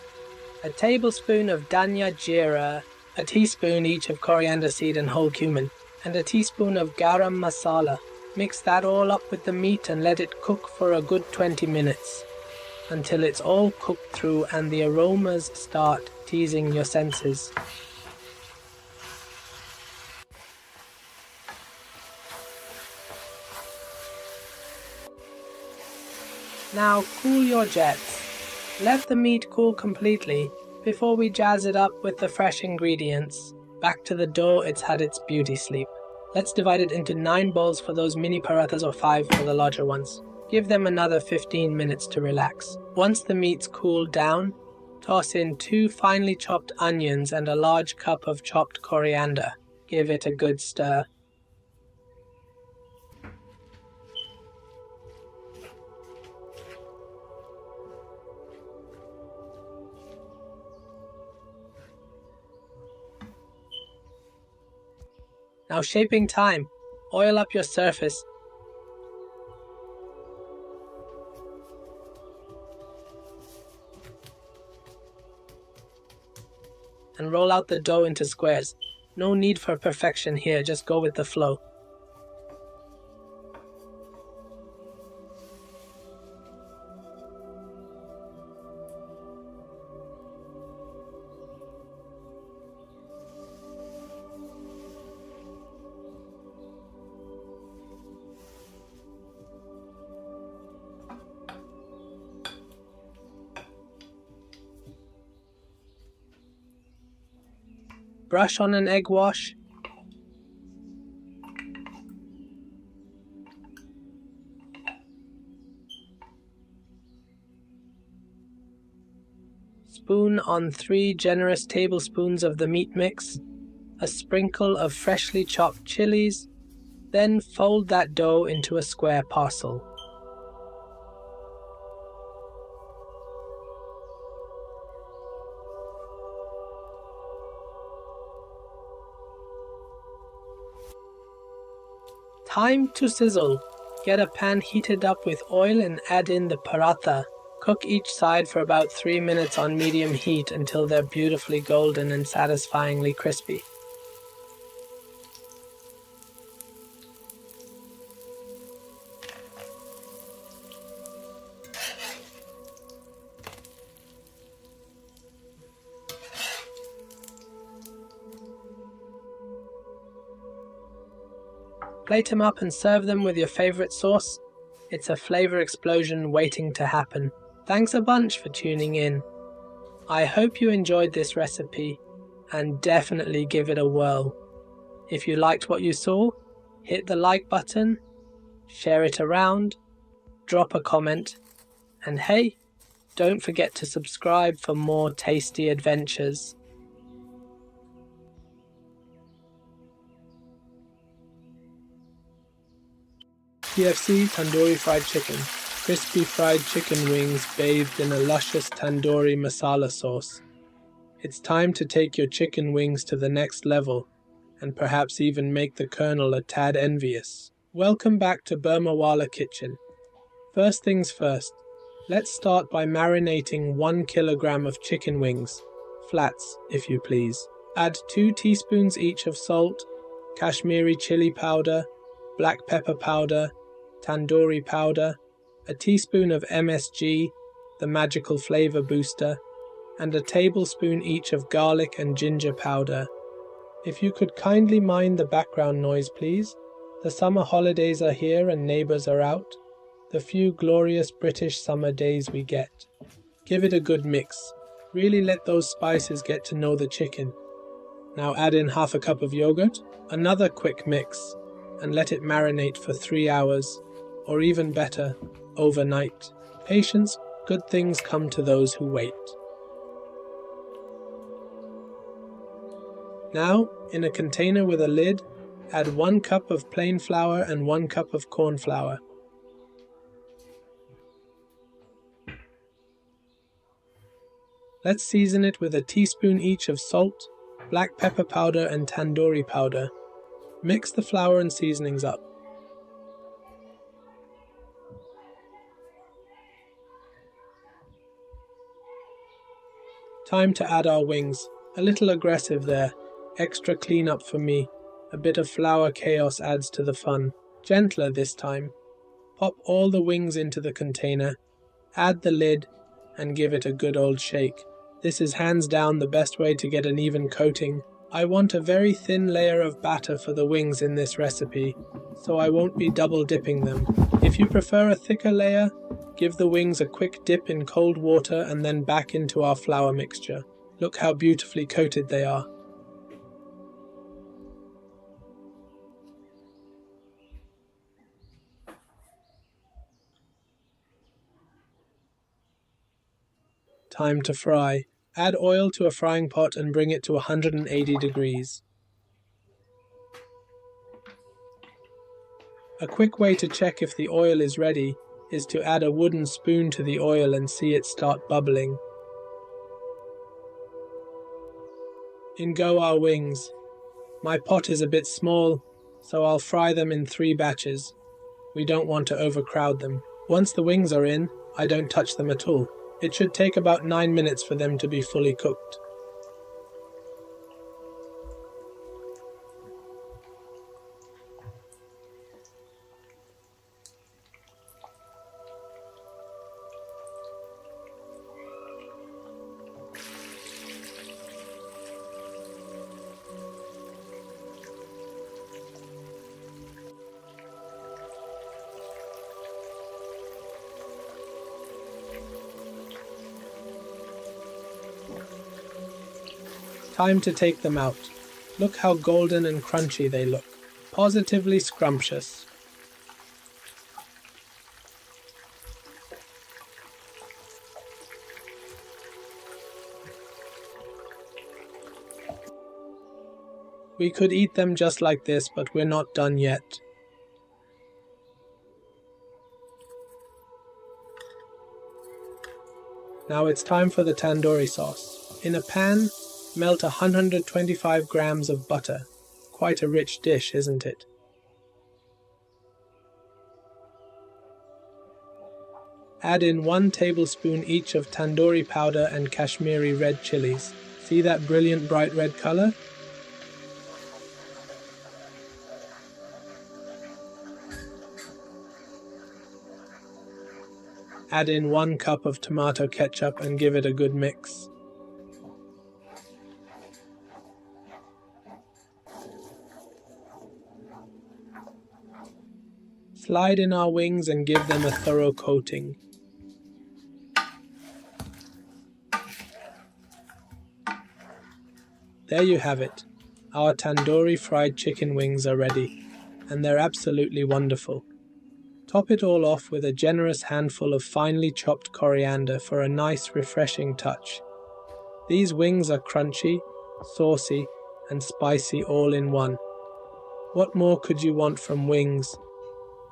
a tablespoon of dhania jeera, a teaspoon each of coriander seed and whole cumin, and a teaspoon of garam masala. Mix that all up with the meat and let it cook for a good 20 minutes. Until it's all cooked through and the aromas start teasing your senses. Now cool your jets. Let the meat cool completely before we jazz it up with the fresh ingredients. Back to the dough, it's had its beauty sleep. Let's divide it into 9 bowls for those mini parathas or 5 for the larger ones. Give them another 15 minutes to relax. Once the meat's cooled down, toss in 2 finely chopped onions and a large cup of chopped coriander. Give it a good stir. Now shaping time. Oil up your surface. And and roll out the dough into squares. No need for perfection here, just go with the flow. Brush on an egg wash. Spoon on 3 generous tablespoons of the meat mix, a sprinkle of freshly chopped chilies, then fold that dough into a square parcel. Time to sizzle. Get a pan heated up with oil and add in the paratha. Cook each side for about 3 minutes on medium heat until they're beautifully golden and satisfyingly crispy. Plate them up and serve them with your favorite sauce. It's a flavor explosion waiting to happen. Thanks a bunch for tuning in. I hope you enjoyed this recipe and definitely give it a whirl. If you liked what you saw, hit the like button, share it around, drop a comment, and hey, don't forget to subscribe for more tasty adventures. KFC Tandoori Fried Chicken. Crispy fried chicken wings bathed in a luscious tandoori masala sauce. It's time to take your chicken wings to the next level, and perhaps even make the colonel a tad envious. Welcome back to Burmawala Kitchen. First things first, let's start by marinating 1 kilogram of chicken wings, flats if you please. Add 2 teaspoons each of salt, Kashmiri chili powder, black pepper powder, tandoori powder, a teaspoon of MSG, the magical flavor booster, and a tablespoon each of garlic and ginger powder. If you could kindly mind the background noise, please. The summer holidays are here and neighbors are out. The few glorious British summer days we get. Give it a good mix. Really let those spices get to know the chicken. Now add in half a cup of yogurt, another quick mix, and let it marinate for 3 hours, or even better, overnight. Patience, good things come to those who wait. Now, in a container with a lid, add 1 cup of plain flour and 1 cup of corn flour. Let's season it with a teaspoon each of salt, black pepper powder and tandoori powder. Mix the flour and seasonings up. Time to add our wings. A little aggressive there. Extra cleanup for me. A bit of flour chaos adds to the fun. Gentler this time. Pop all the wings into the container, add the lid, and give it a good old shake. This is hands down the best way to get an even coating. I want a very thin layer of batter for the wings in this recipe, so I won't be double dipping them. If you prefer a thicker layer, give the wings a quick dip in cold water and then back into our flour mixture. Look how beautifully coated they are. Time to fry. Add oil to a frying pot and bring it to 180 degrees. A quick way to check if the oil is ready is to add a wooden spoon to the oil and see it start bubbling. In go our wings. My pot is a bit small, so I'll fry them in 3 batches. We don't want to overcrowd them. Once the wings are in, I don't touch them at all. It should take about 9 minutes for them to be fully cooked. Time to take them out. Look how golden and crunchy they look. Positively scrumptious. We could eat them just like this, but we're not done yet. Now it's time for the tandoori sauce. In a pan, melt 125 grams of butter. Quite a rich dish, isn't it? Add in 1 tablespoon each of tandoori powder and Kashmiri red chilies. See that brilliant bright red color? Add in 1 cup of tomato ketchup and give it a good mix. Slide in our wings and give them a thorough coating. There you have it. Our tandoori fried chicken wings are ready, and they're absolutely wonderful. Top it all off with a generous handful of finely chopped coriander for a nice, refreshing touch. These wings are crunchy, saucy, and spicy all in one. What more could you want from wings?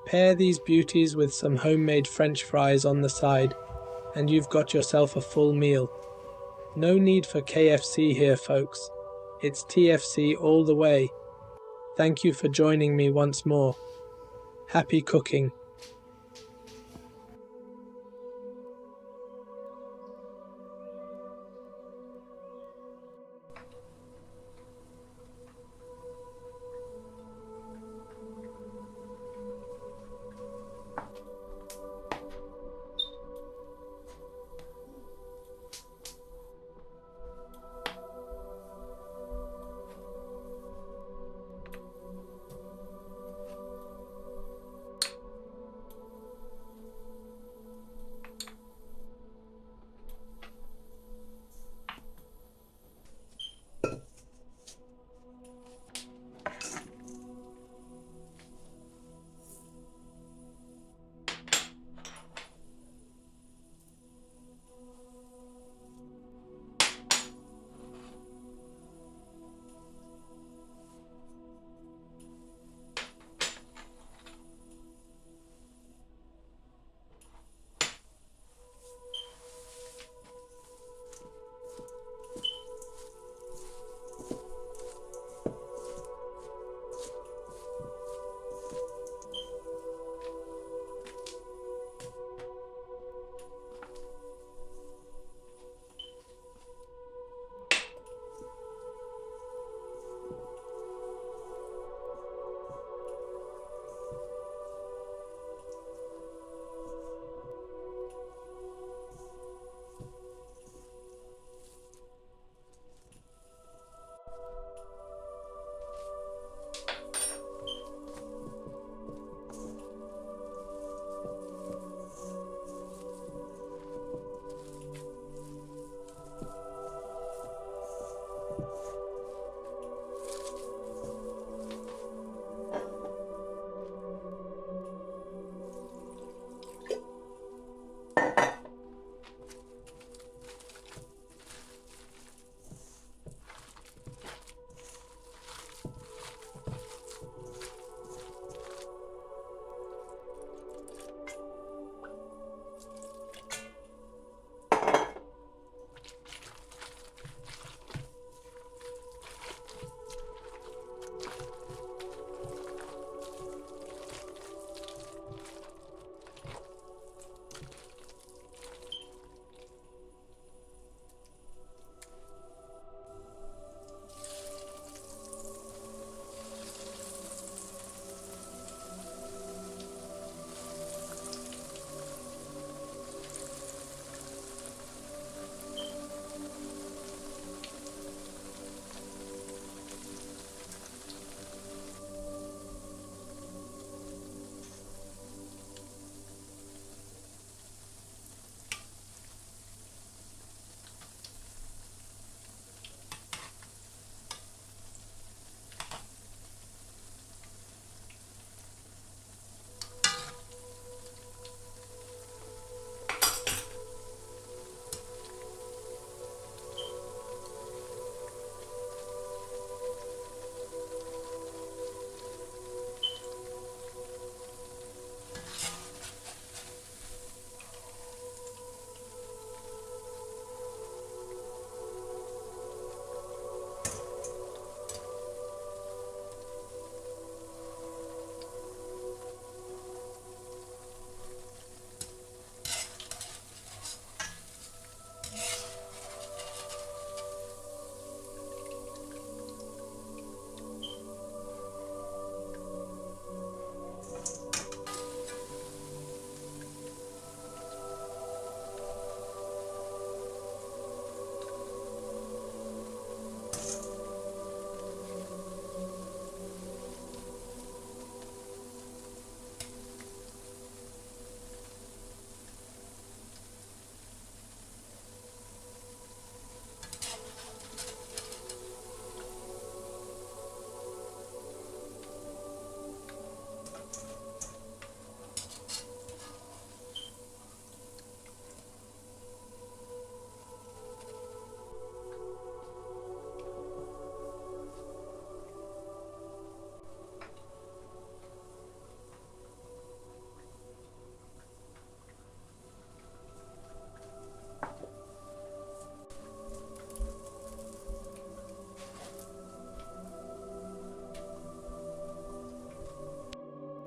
Pair these beauties with some homemade French fries on the side, and you've got yourself a full meal. No need for KFC here, folks. It's TFC all the way. Thank you for joining me once more. Happy cooking.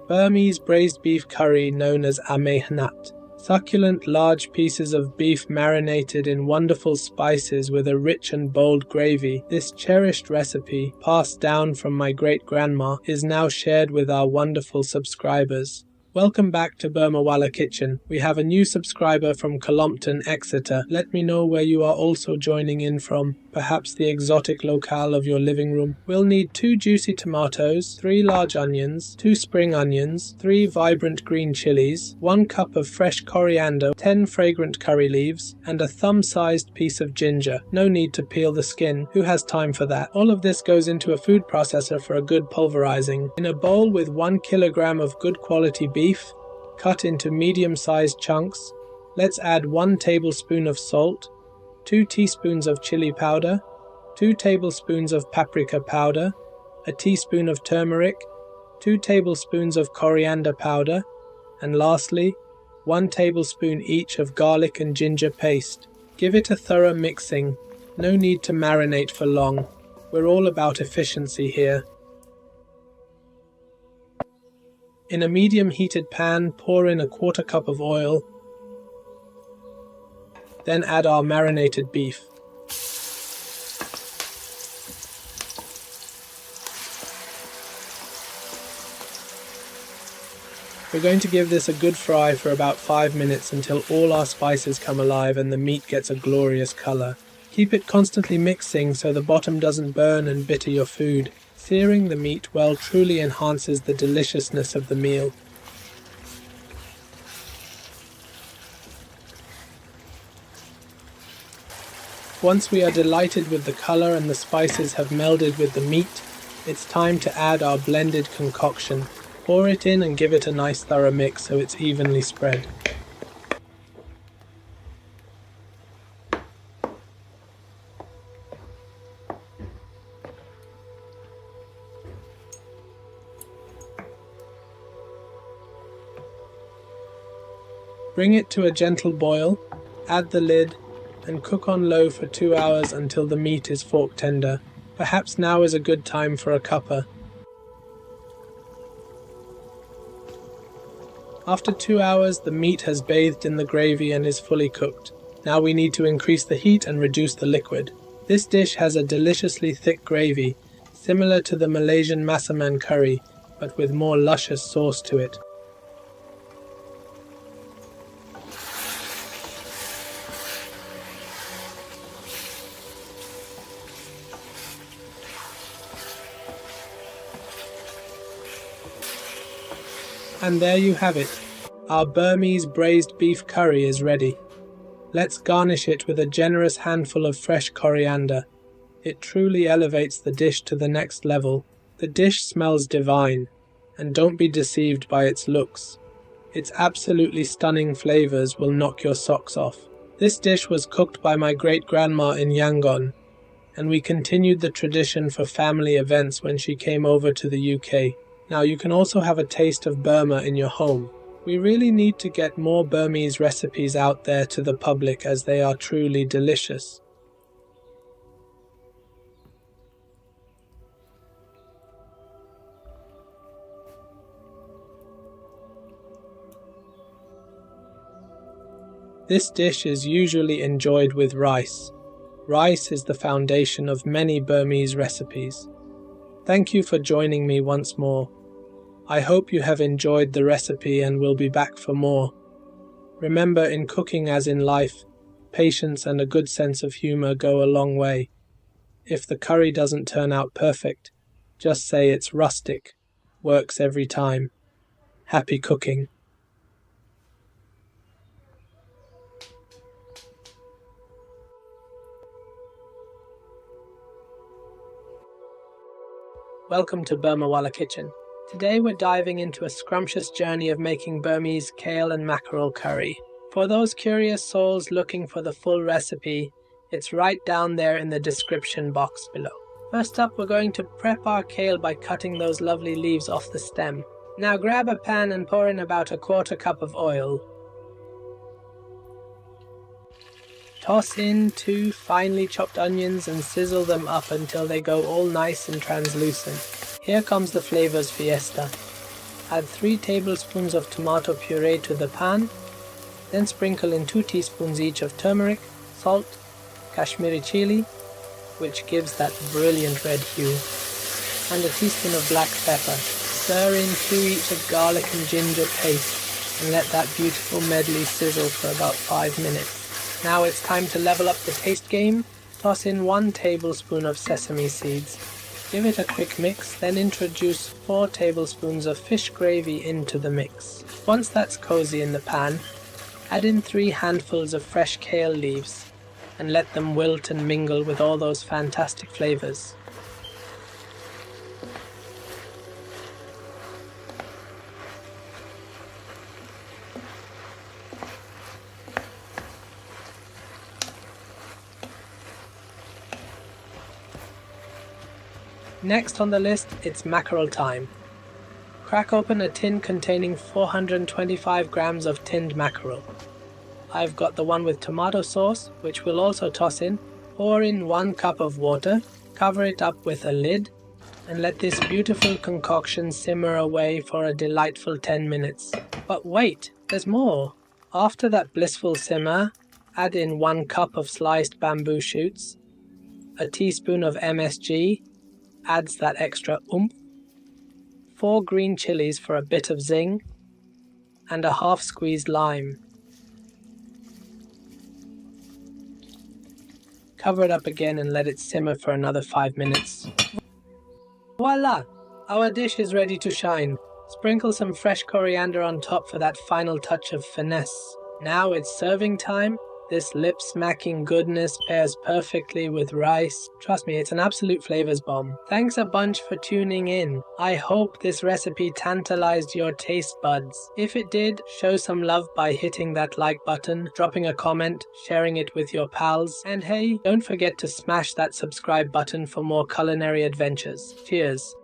Burmese braised beef curry known as amehnat. Succulent large pieces of beef marinated in wonderful spices with a rich and bold gravy. This cherished recipe, passed down from my great-grandma, is now shared with our wonderful subscribers. Welcome back to Burmawala Kitchen. We have a new subscriber from Colompton, Exeter. Let me know where you are also joining in from, perhaps the exotic locale of your living room. We'll need 2 juicy tomatoes, 3 large onions, 2 spring onions, 3 vibrant green chilies, 1 cup of fresh coriander, 10 fragrant curry leaves, and a thumb-sized piece of ginger. No need to peel the skin. Who has time for that? All of this goes into a food processor for a good pulverizing. In a bowl with 1 kilogram of good quality beef, cut into medium-sized chunks, let's add 1 tablespoon of salt, 2 teaspoons of chili powder, 2 tablespoons of paprika powder, a teaspoon of turmeric, 2 tablespoons of coriander powder, and lastly, 1 tablespoon each of garlic and ginger paste. Give it a thorough mixing. No need to marinate for long. We're all about efficiency here. In a medium heated pan, pour in a 1/4 cup of oil, then add our marinated beef. We're going to give this a good fry for about 5 minutes until all our spices come alive and the meat gets a glorious color. Keep it constantly mixing so the bottom doesn't burn and bitter your food. Searing the meat well truly enhances the deliciousness of the meal. Once we are delighted with the color and the spices have melded with the meat, it's time to add our blended concoction. Pour it in and give it a nice thorough mix so it's evenly spread. Bring it to a gentle boil, add the lid, and cook on low for 2 hours until the meat is fork tender. Perhaps now is a good time for a cuppa. After 2 hours, the meat has bathed in the gravy and is fully cooked. Now we need to increase the heat and reduce the liquid. This dish has a deliciously thick gravy, similar to the Malaysian masaman curry, but with more luscious sauce to it. And there you have it. Our Burmese braised beef curry is ready. Let's garnish it with a generous handful of fresh coriander. It truly elevates the dish to the next level. The dish smells divine, and don't be deceived by its looks. Its absolutely stunning flavors will knock your socks off. This dish was cooked by my great-grandma in Yangon, and we continued the tradition for family events when she came over to the UK. Now you can also have a taste of Burma in your home. We really need to get more Burmese recipes out there to the public as they are truly delicious. This dish is usually enjoyed with rice. Rice is the foundation of many Burmese recipes. Thank you for joining me once more. I hope you have enjoyed the recipe and will be back for more. Remember, in cooking as in life, patience and a good sense of humor go a long way. If the curry doesn't turn out perfect, just say it's rustic. Works every time. Happy cooking. Welcome to Burmawala Kitchen. Today we're diving into a scrumptious journey of making Burmese kale and mackerel curry. For those curious souls looking for the full recipe, it's right down there in the description box below. First up, we're going to prep our kale by cutting those lovely leaves off the stem. Now grab a pan and pour in about a 1/4 cup of oil. Toss in 2 finely chopped onions and sizzle them up until they go all nice and translucent. Here comes the flavors fiesta. Add 3 tablespoons of tomato puree to the pan, then sprinkle in 2 teaspoons each of turmeric, salt, Kashmiri chili, which gives that brilliant red hue, and a teaspoon of black pepper. Stir in 2 each of garlic and ginger paste and let that beautiful medley sizzle for about 5 minutes. Now it's time to level up the taste game. Toss in 1 tablespoon of sesame seeds. Give it a quick mix, then introduce 4 tablespoons of fish gravy into the mix. Once that's cozy in the pan, add in 3 handfuls of fresh kale leaves and let them wilt and mingle with all those fantastic flavors. Next on the list, it's mackerel time. Crack open a tin containing 425 grams of tinned mackerel. I've got the one with tomato sauce, which we'll also toss in. Pour in 1 cup of water, cover it up with a lid, and let this beautiful concoction simmer away for a delightful 10 minutes. But wait, there's more! After that blissful simmer, add in 1 cup of sliced bamboo shoots, a teaspoon of MSG, adds that extra oomph, 4 green chilies for a bit of zing, and a half squeezed lime. Cover it up again and let it simmer for another 5 minutes. Voila! Our dish is ready to shine. Sprinkle some fresh coriander on top for that final touch of finesse. Now it's serving time. This lip-smacking goodness pairs perfectly with rice. Trust me, it's an absolute flavors bomb. Thanks a bunch for tuning in. I hope this recipe tantalized your taste buds. If it did, show some love by hitting that like button, dropping a comment, sharing it with your pals, and hey, don't forget to smash that subscribe button for more culinary adventures. Cheers!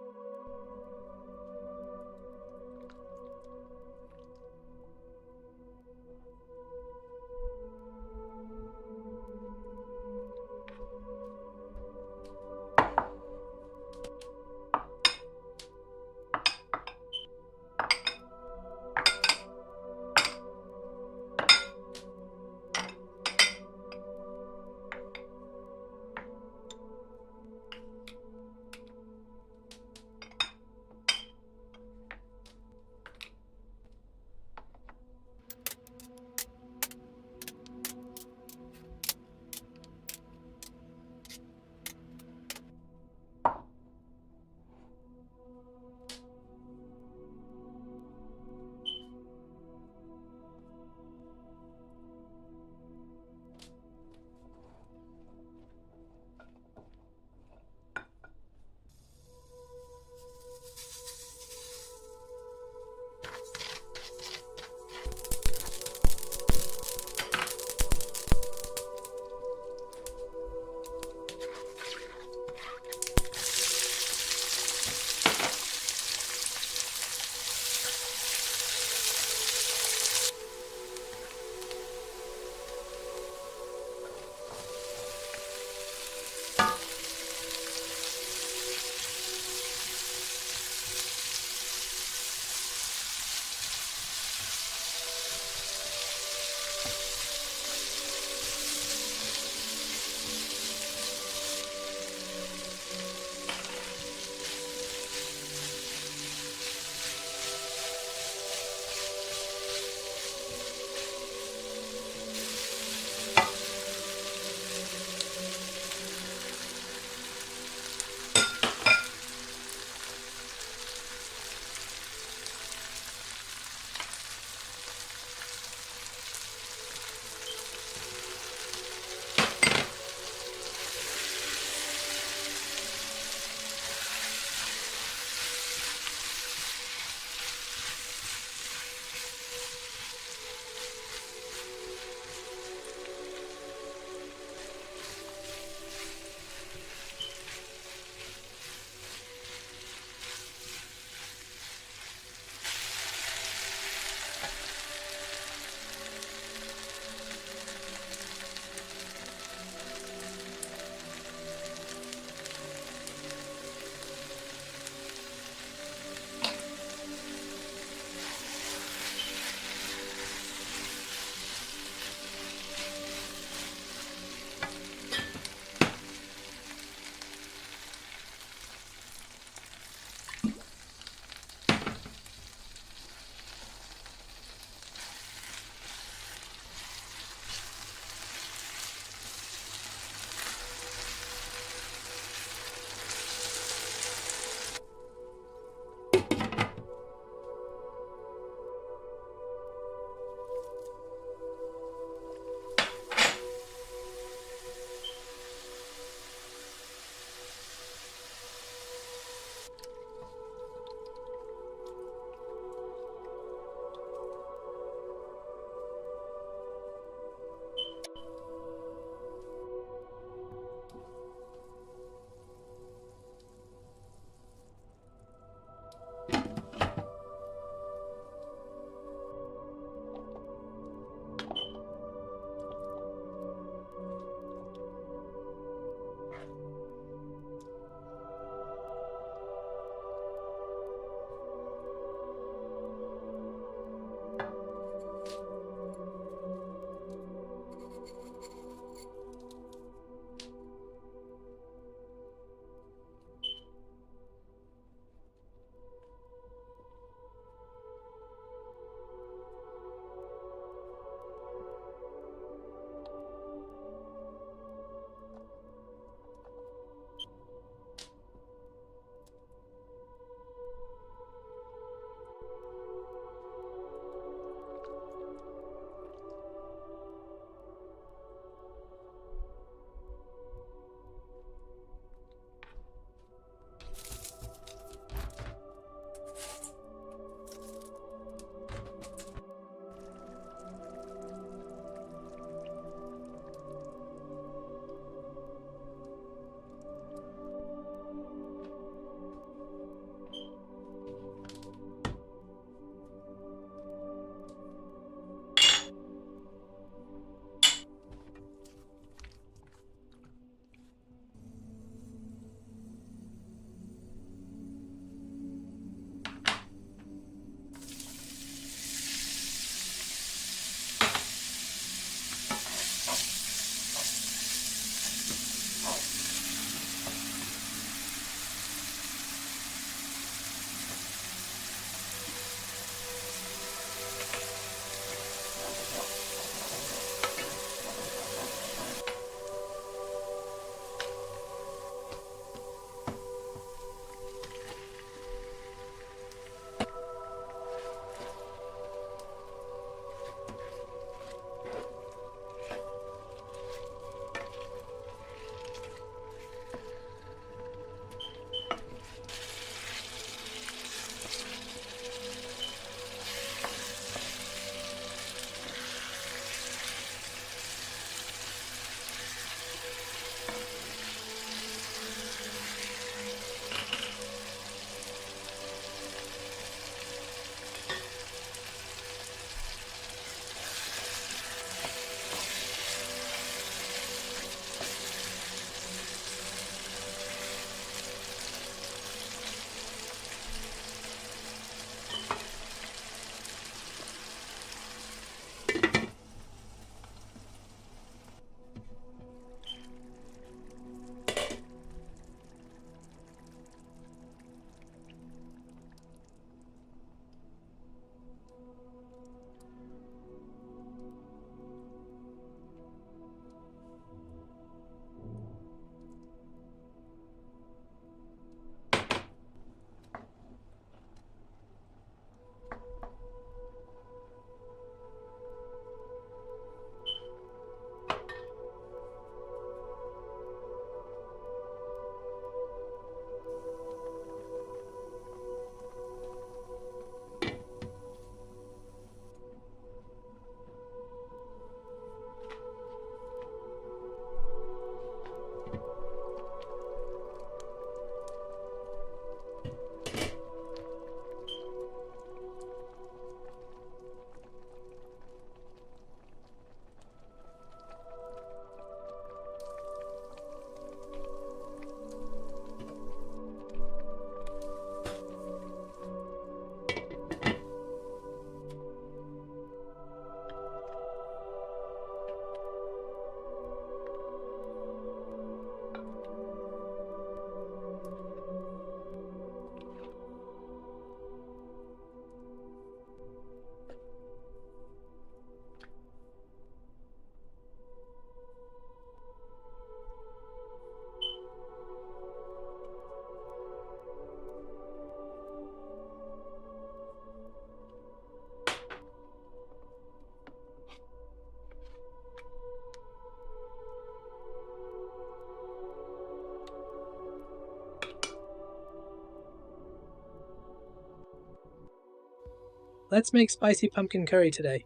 Let's make spicy pumpkin curry today.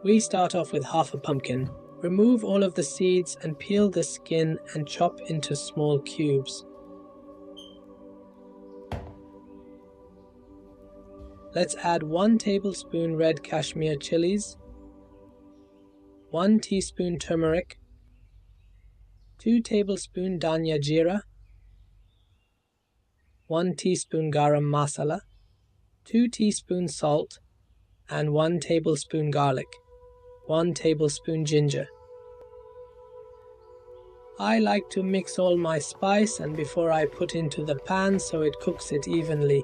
We start off with half a pumpkin. Remove all of the seeds and peel the skin and chop into small cubes. Let's add 1 tablespoon red Kashmir chilies, 1 teaspoon turmeric, 2 tablespoon dhania jeera, 1 teaspoon garam masala, 2 teaspoons salt, and 1 tablespoon garlic, 1 tablespoon ginger. I like to mix all my spice and before I put into the pan so it cooks it evenly.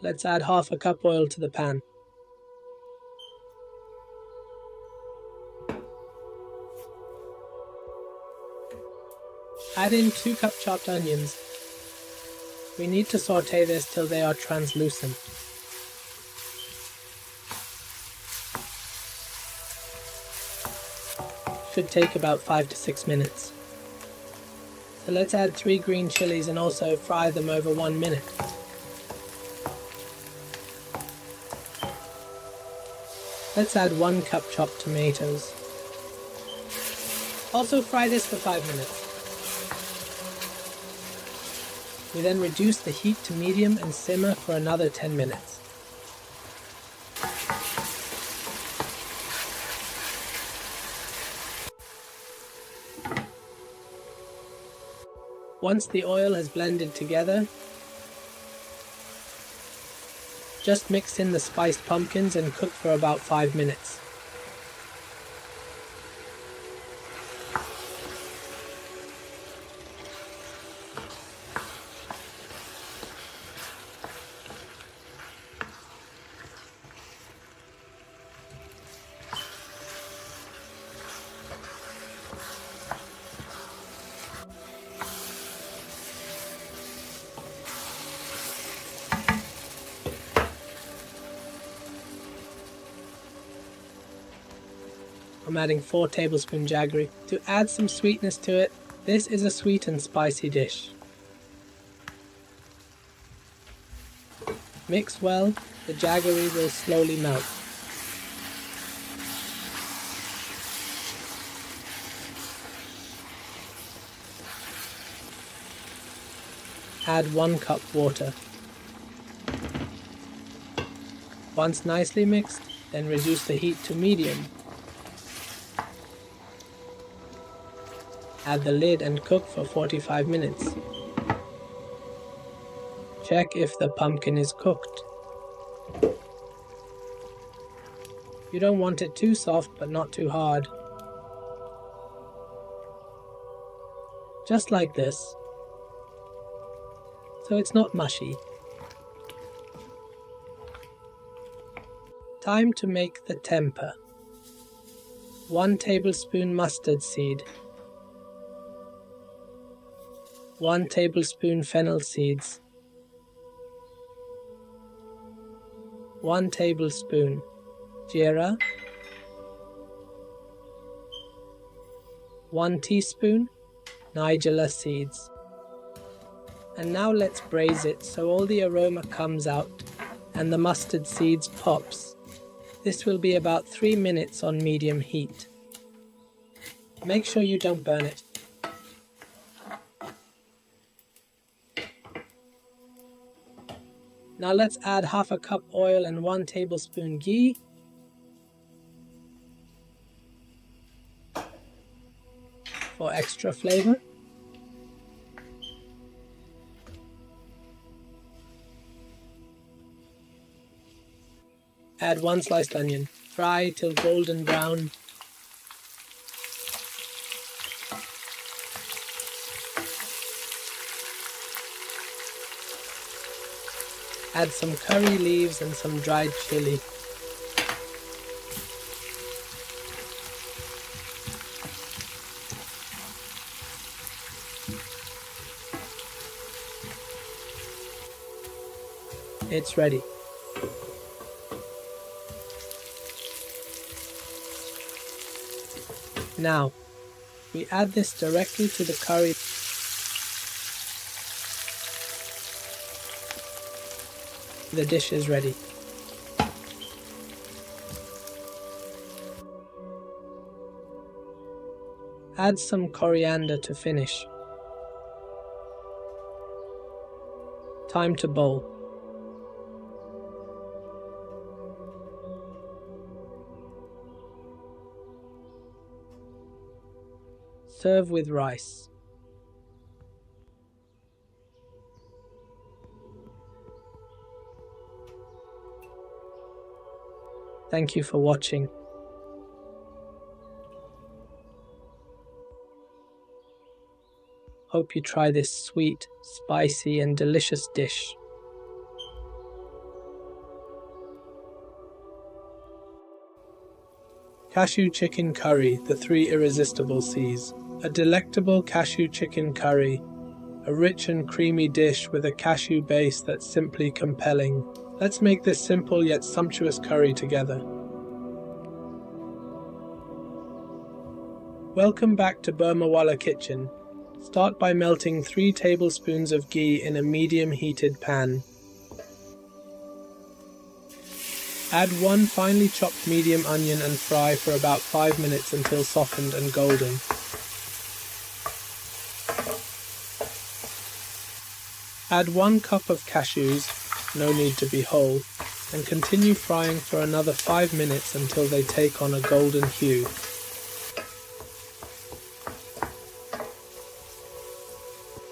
Let's add half a cup oil to the pan. Add in 2 cup chopped onions. We need to saute this till they are translucent. Should take about 5 to 6 minutes. So let's add 3 green chilies and also fry them over 1 minute. Let's add 1 cup chopped tomatoes. Also fry this for 5 minutes. We then reduce the heat to medium and simmer for another 10 minutes. Once the oil has blended together, just mix in the spiced pumpkins and cook for about 5 minutes. I'm adding 4 tablespoons jaggery. To add some sweetness to it, this is a sweet and spicy dish. Mix well, the jaggery will slowly melt. Add 1 cup water. Once nicely mixed, then reduce the heat to medium. Add the lid and cook for 45 minutes. Check if the pumpkin is cooked. You don't want it too soft but not too hard. Just like this. So it's not mushy. Time to make the temper. 1 tablespoon mustard seed, 1 tablespoon fennel seeds, 1 tablespoon jeera, 1 teaspoon nigella seeds. And now let's braise it so all the aroma comes out and the mustard seeds pops. This will be about 3 minutes on medium heat. Make sure you don't burn it. Now let's add half a cup oil and 1 tablespoon ghee. For extra flavor. Add 1 sliced onion. Fry till golden brown. Add some curry leaves and some dried chili. It's ready. Now, we add this directly to the curry. The dish is ready. Add some coriander to finish. Time to bowl. Serve with rice. Thank you for watching. Hope you try this sweet, spicy and delicious dish. Cashew chicken curry, the three irresistible C's. A delectable cashew chicken curry, a rich and creamy dish with a cashew base that's simply compelling. Let's make this simple yet sumptuous curry together. Welcome back to Burmawala Kitchen. Start by melting 3 tablespoons of ghee in a medium heated pan. Add 1 finely chopped medium onion and fry for about 5 minutes until softened and golden. Add 1 cup of cashews, no need to be whole, and continue frying for another 5 minutes until they take on a golden hue.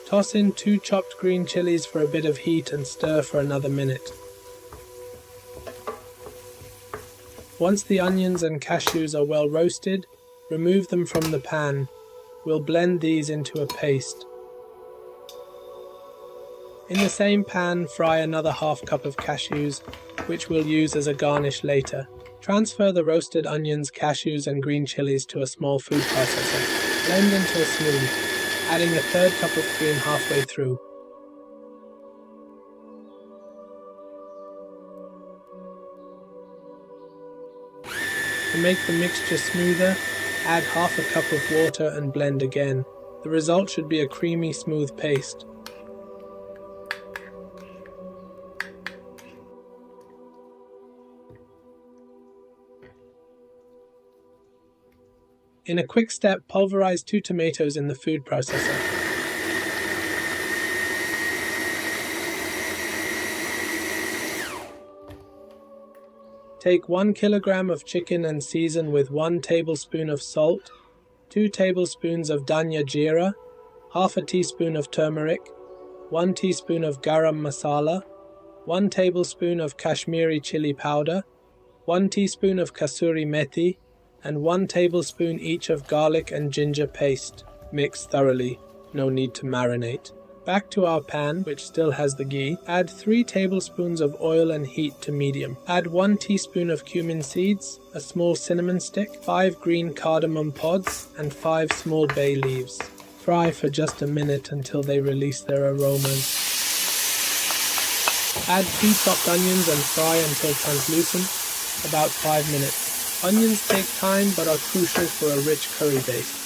Toss in 2 chopped green chilies for a bit of heat and stir for another minute. Once the onions and cashews are well roasted, remove them from the pan. We'll blend these into a paste. In the same pan, fry another half cup of cashews, which we'll use as a garnish later. Transfer the roasted onions, cashews and green chilies to a small food processor. Blend until smooth, adding a 1/3 cup of cream halfway through. To make the mixture smoother, add half a cup of water and blend again. The result should be a creamy, smooth paste. In a quick step, pulverize 2 tomatoes in the food processor. Take 1 kilogram of chicken and season with 1 tablespoon of salt, 2 tablespoons of dhania jeera, half a teaspoon of turmeric, 1 teaspoon of garam masala, 1 tablespoon of Kashmiri chili powder, 1 teaspoon of kasuri methi, and 1 tablespoon each of garlic and ginger paste. Mix thoroughly, no need to marinate. Back to our pan, which still has the ghee, add 3 tablespoons of oil and heat to medium. Add 1 teaspoon of cumin seeds, a small cinnamon stick, 5 green cardamom pods, and 5 small bay leaves. Fry for just a minute until they release their aromas. Add 2 chopped onions and fry until translucent, about 5 minutes. Onions take time but are crucial for a rich curry base.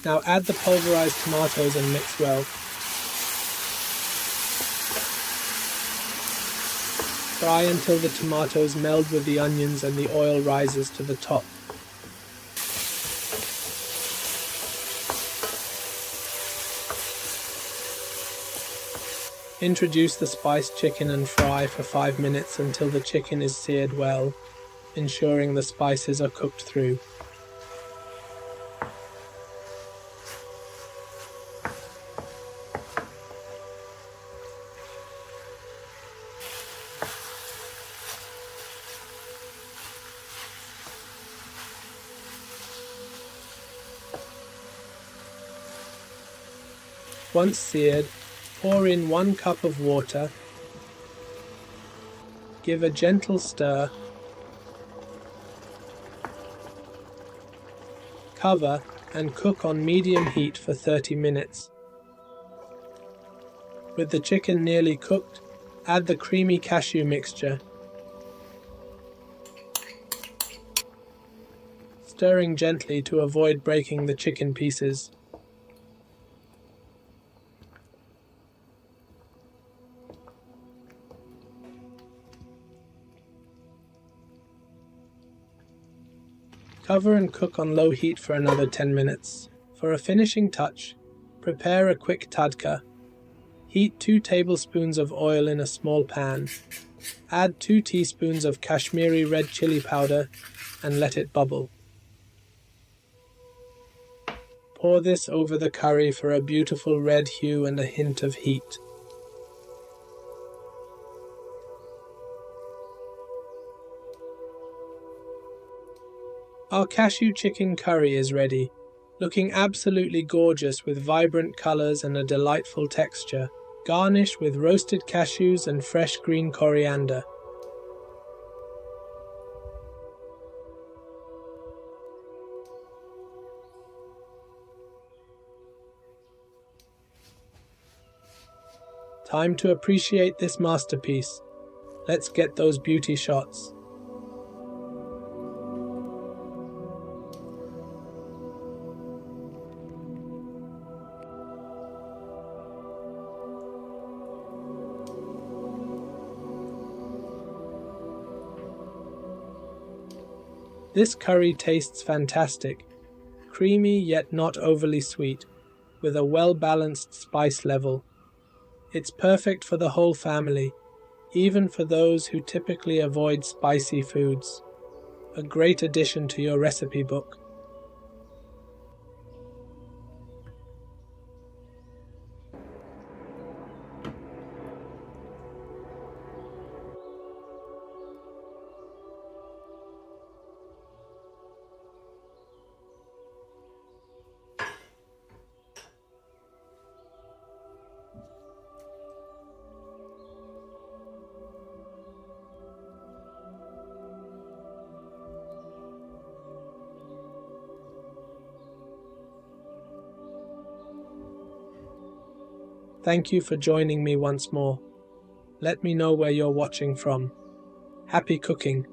Now add the pulverized tomatoes and mix well. Fry until the tomatoes meld with the onions and the oil rises to the top. Introduce the spiced chicken and fry for 5 minutes until the chicken is seared well, ensuring the spices are cooked through. Once seared, pour in 1 cup of water, give a gentle stir, cover and cook on medium heat for 30 minutes. With the chicken nearly cooked, add the creamy cashew mixture. stirring gently to avoid breaking the chicken pieces. Cover and cook on low heat for another 10 minutes. For a finishing touch, prepare a quick tadka. Heat 2 tablespoons of oil in a small pan. Add 2 teaspoons of Kashmiri red chili powder and let it bubble. Pour this over the curry for a beautiful red hue and a hint of heat. Our cashew chicken curry is ready, looking absolutely gorgeous with vibrant colors and a delightful texture. Garnish with roasted cashews and fresh green coriander. Time to appreciate this masterpiece. Let's get those beauty shots. This curry tastes fantastic, creamy yet not overly sweet, with a well-balanced spice level. It's perfect for the whole family, even for those who typically avoid spicy foods. A great addition to your recipe book. Thank you for joining me once more. Let me know where you're watching from. Happy cooking!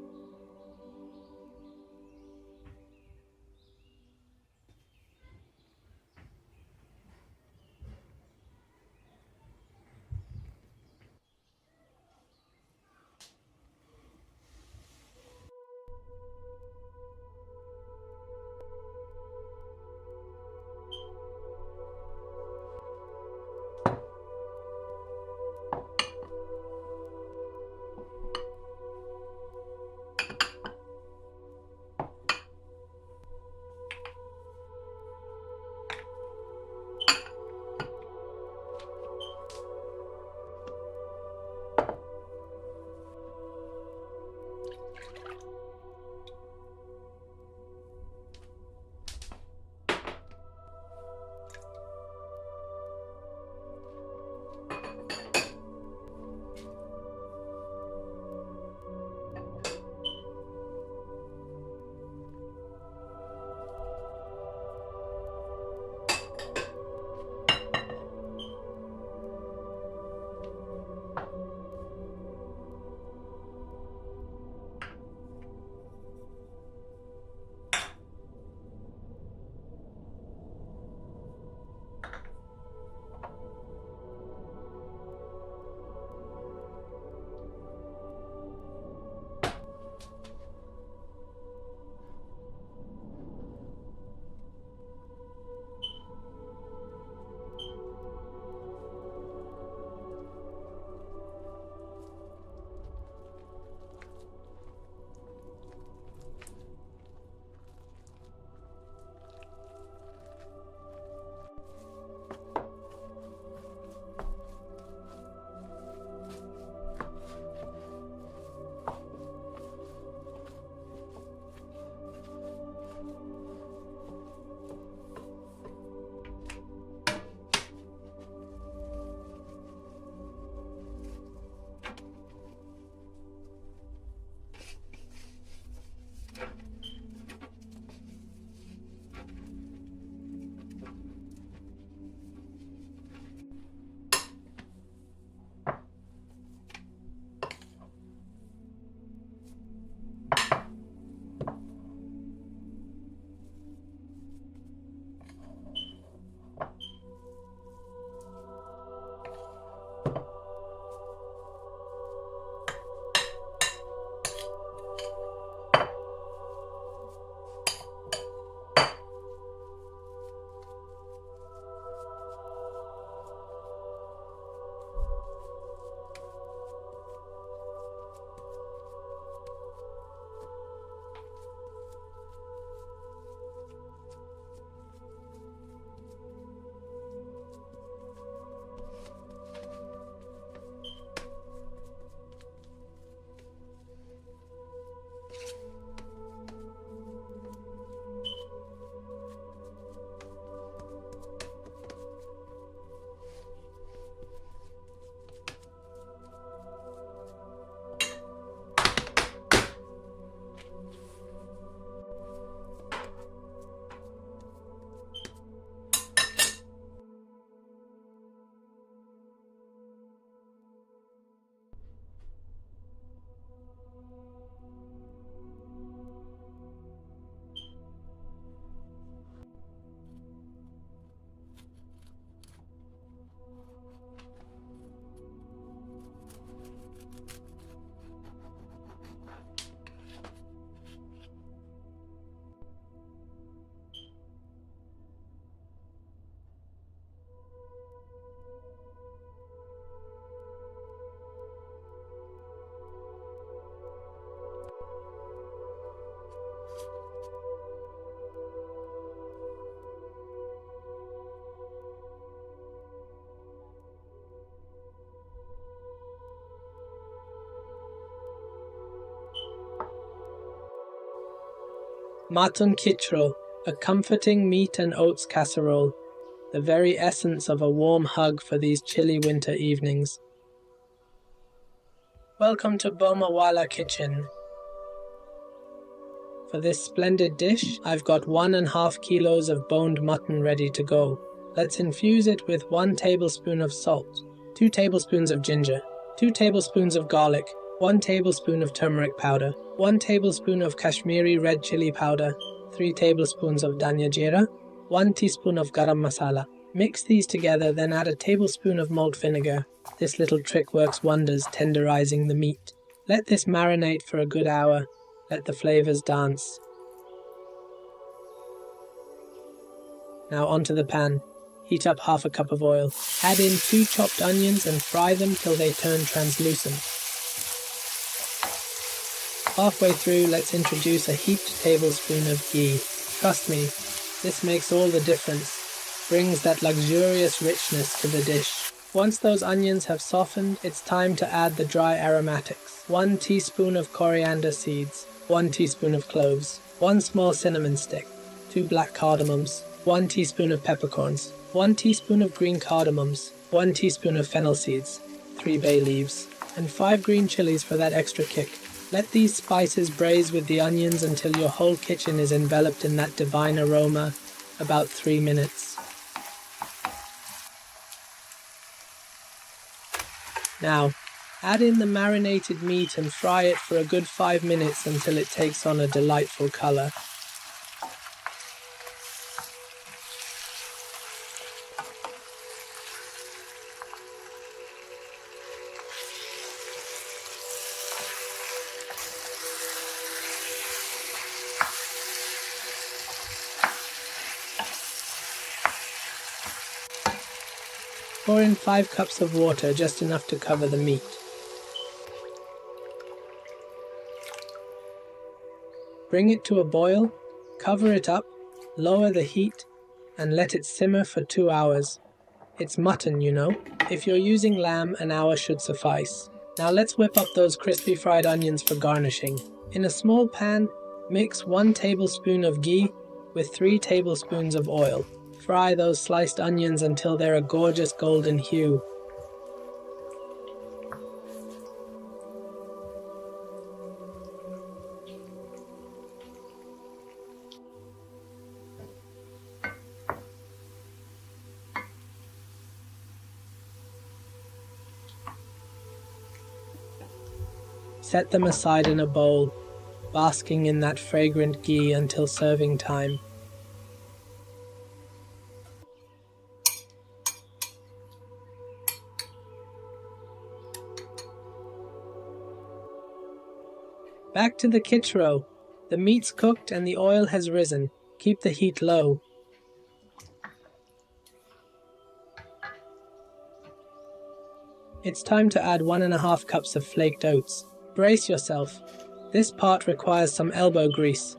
Matun Kichro, a comforting meat and oats casserole, the very essence of a warm hug for these chilly winter evenings. Welcome to Burmawala Kitchen. For this splendid dish, I've got 1.5 kilos of boned mutton ready to go. Let's infuse it with 1 tablespoon of salt, 2 tablespoons of ginger, 2 tablespoons of garlic, 1 tablespoon of turmeric powder, 1 tablespoon of Kashmiri red chili powder, 3 tablespoons of dhania jeera, 1 teaspoon of garam masala. Mix these together, then add a tablespoon of malt vinegar. This little trick works wonders, tenderizing the meat. Let this marinate for a good hour. Let the flavors dance. Now onto the pan. Heat up 1/2 cup of oil. Add in 2 chopped onions and fry them till they turn translucent. Halfway through, let's introduce a heaped tablespoon of ghee. Trust me, this makes all the difference. Brings that luxurious richness to the dish. Once those onions have softened, it's time to add the dry aromatics. 1 teaspoon of coriander seeds, 1 teaspoon of cloves, 1 small cinnamon stick, 2 black cardamoms, 1 teaspoon of peppercorns, 1 teaspoon of green cardamoms, 1 teaspoon of fennel seeds, 3 bay leaves, and 5 green chilies for that extra kick. Let these spices braise with the onions until your whole kitchen is enveloped in that divine aroma, about 3 minutes. Now, add in the marinated meat and fry it for a good 5 minutes until it takes on a delightful color. Pour in 5 cups of water, just enough to cover the meat. Bring it to a boil, cover it up, lower the heat, and let it simmer for 2 hours. It's mutton, you know. If you're using lamb, an hour should suffice. Now let's whip up those crispy fried onions for garnishing. In a small pan, mix 1 tablespoon of ghee with 3 tablespoons of oil. Fry those sliced onions until they're a gorgeous golden hue. Set them aside in a bowl, basking in that fragrant ghee until serving time. Back to the kitchro. The meat's cooked and the oil has risen. Keep the heat low. It's time to add 1.5 cups of flaked oats. Brace yourself. This part requires some elbow grease.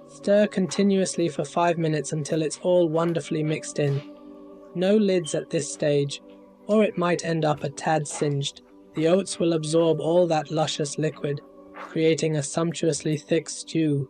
Stir continuously for 5 minutes until it's all wonderfully mixed in. No lids at this stage, or it might end up a tad singed. The oats will absorb all that luscious liquid, creating a sumptuously thick stew.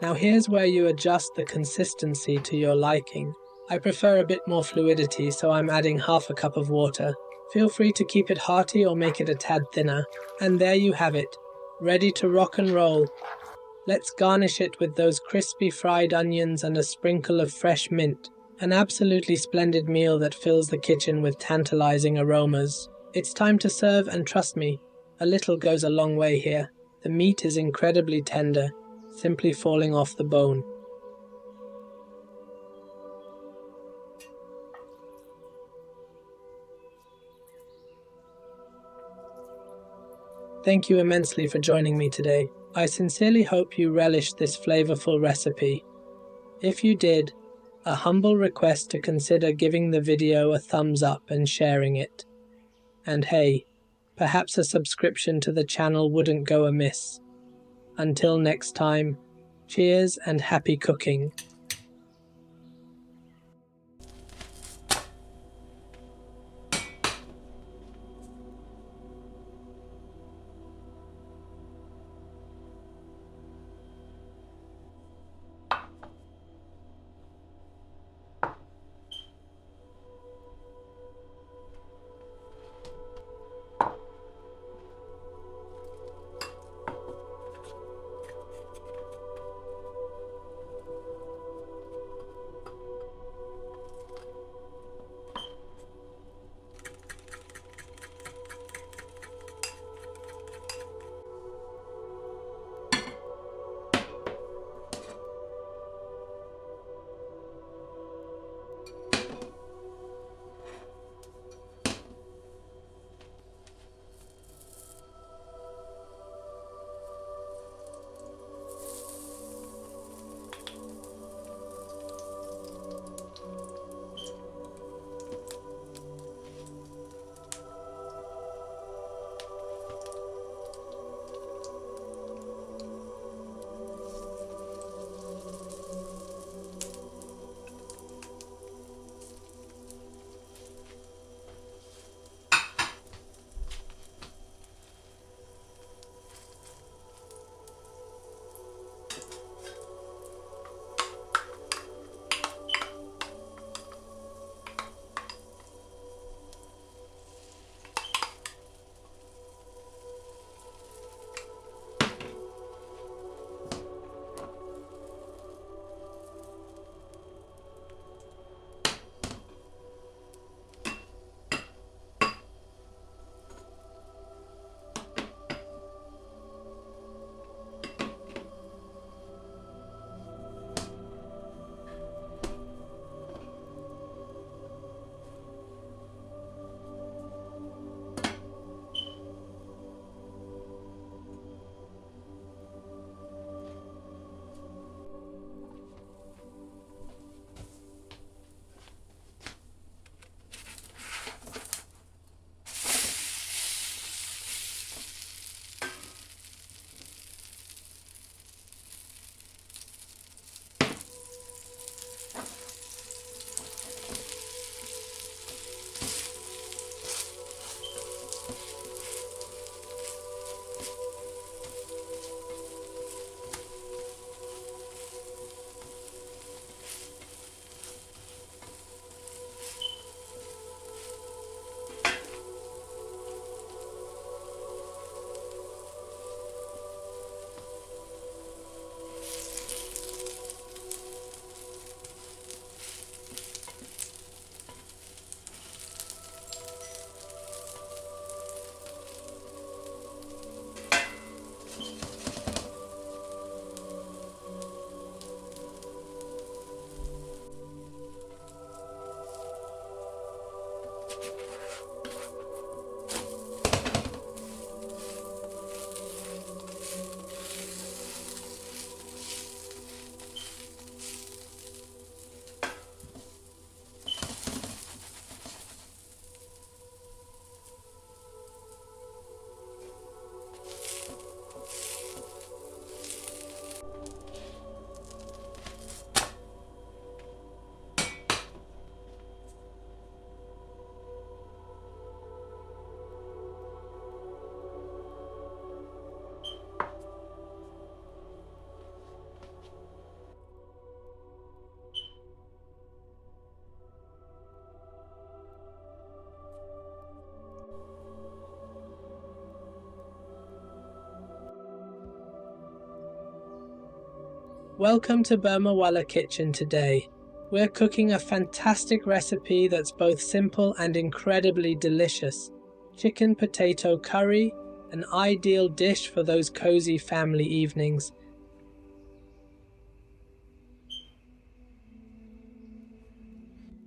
Now here's where you adjust the consistency to your liking. I prefer a bit more fluidity, so I'm adding 1/2 cup of water. Feel free to keep it hearty or make it a tad thinner. And there you have it, ready to rock and roll. Let's garnish it with those crispy fried onions and a sprinkle of fresh mint. An absolutely splendid meal that fills the kitchen with tantalizing aromas. It's time to serve, and trust me, a little goes a long way here. The meat is incredibly tender, simply falling off the bone. Thank you immensely for joining me today. I sincerely hope you relished this flavorful recipe. If you did, a humble request to consider giving the video a thumbs up and sharing it. And hey, perhaps a subscription to the channel wouldn't go amiss. Until next time, cheers and happy cooking. Welcome to Burmawala Kitchen today. We're cooking a fantastic recipe that's both simple and incredibly delicious. Chicken potato curry, an ideal dish for those cozy family evenings.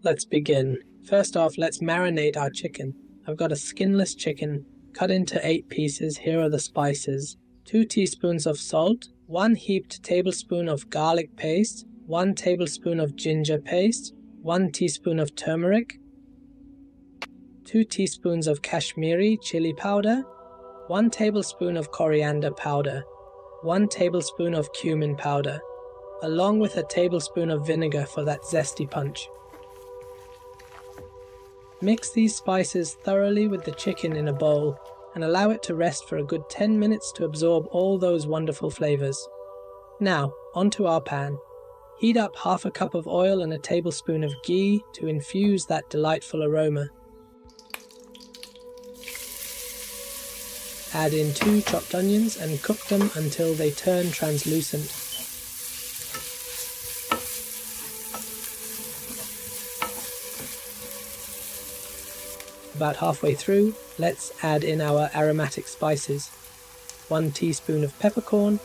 Let's begin. First off, let's marinate our chicken. I've got a skinless chicken cut into 8 pieces, here are the spices. 2 teaspoons of salt, 1 heaped tablespoon of garlic paste, 1 tablespoon of ginger paste, 1 teaspoon of turmeric, 2 teaspoons of Kashmiri chili powder, 1 tablespoon of coriander powder, 1 tablespoon of cumin powder, along with a tablespoon of vinegar for that zesty punch. Mix these spices thoroughly with the chicken in a bowl and allow it to rest for a good 10 minutes to absorb all those wonderful flavors. Now, onto our pan. Heat up half a cup of oil and a tablespoon of ghee to infuse that delightful aroma. Add in 2 chopped onions and cook them until they turn translucent. About halfway through, let's add in our aromatic spices. 1 teaspoon of peppercorn,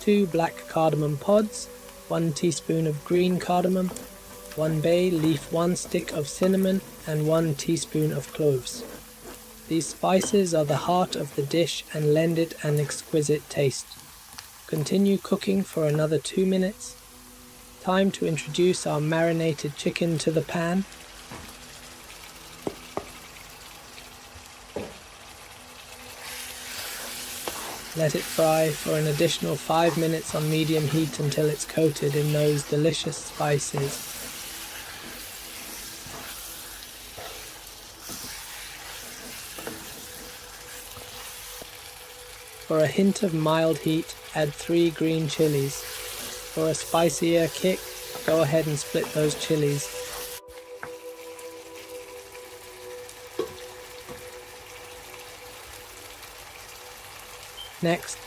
2 black cardamom pods, 1 teaspoon of green cardamom, 1 bay leaf, 1 stick of cinnamon, and 1 teaspoon of cloves. These spices are the heart of the dish and lend it an exquisite taste. Continue cooking for another 2 minutes. Time to introduce our marinated chicken to the pan. Let it fry for an additional 5 minutes on medium heat until it's coated in those delicious spices. For a hint of mild heat, add 3 green chilies. For a spicier kick, go ahead and split those chilies. Next,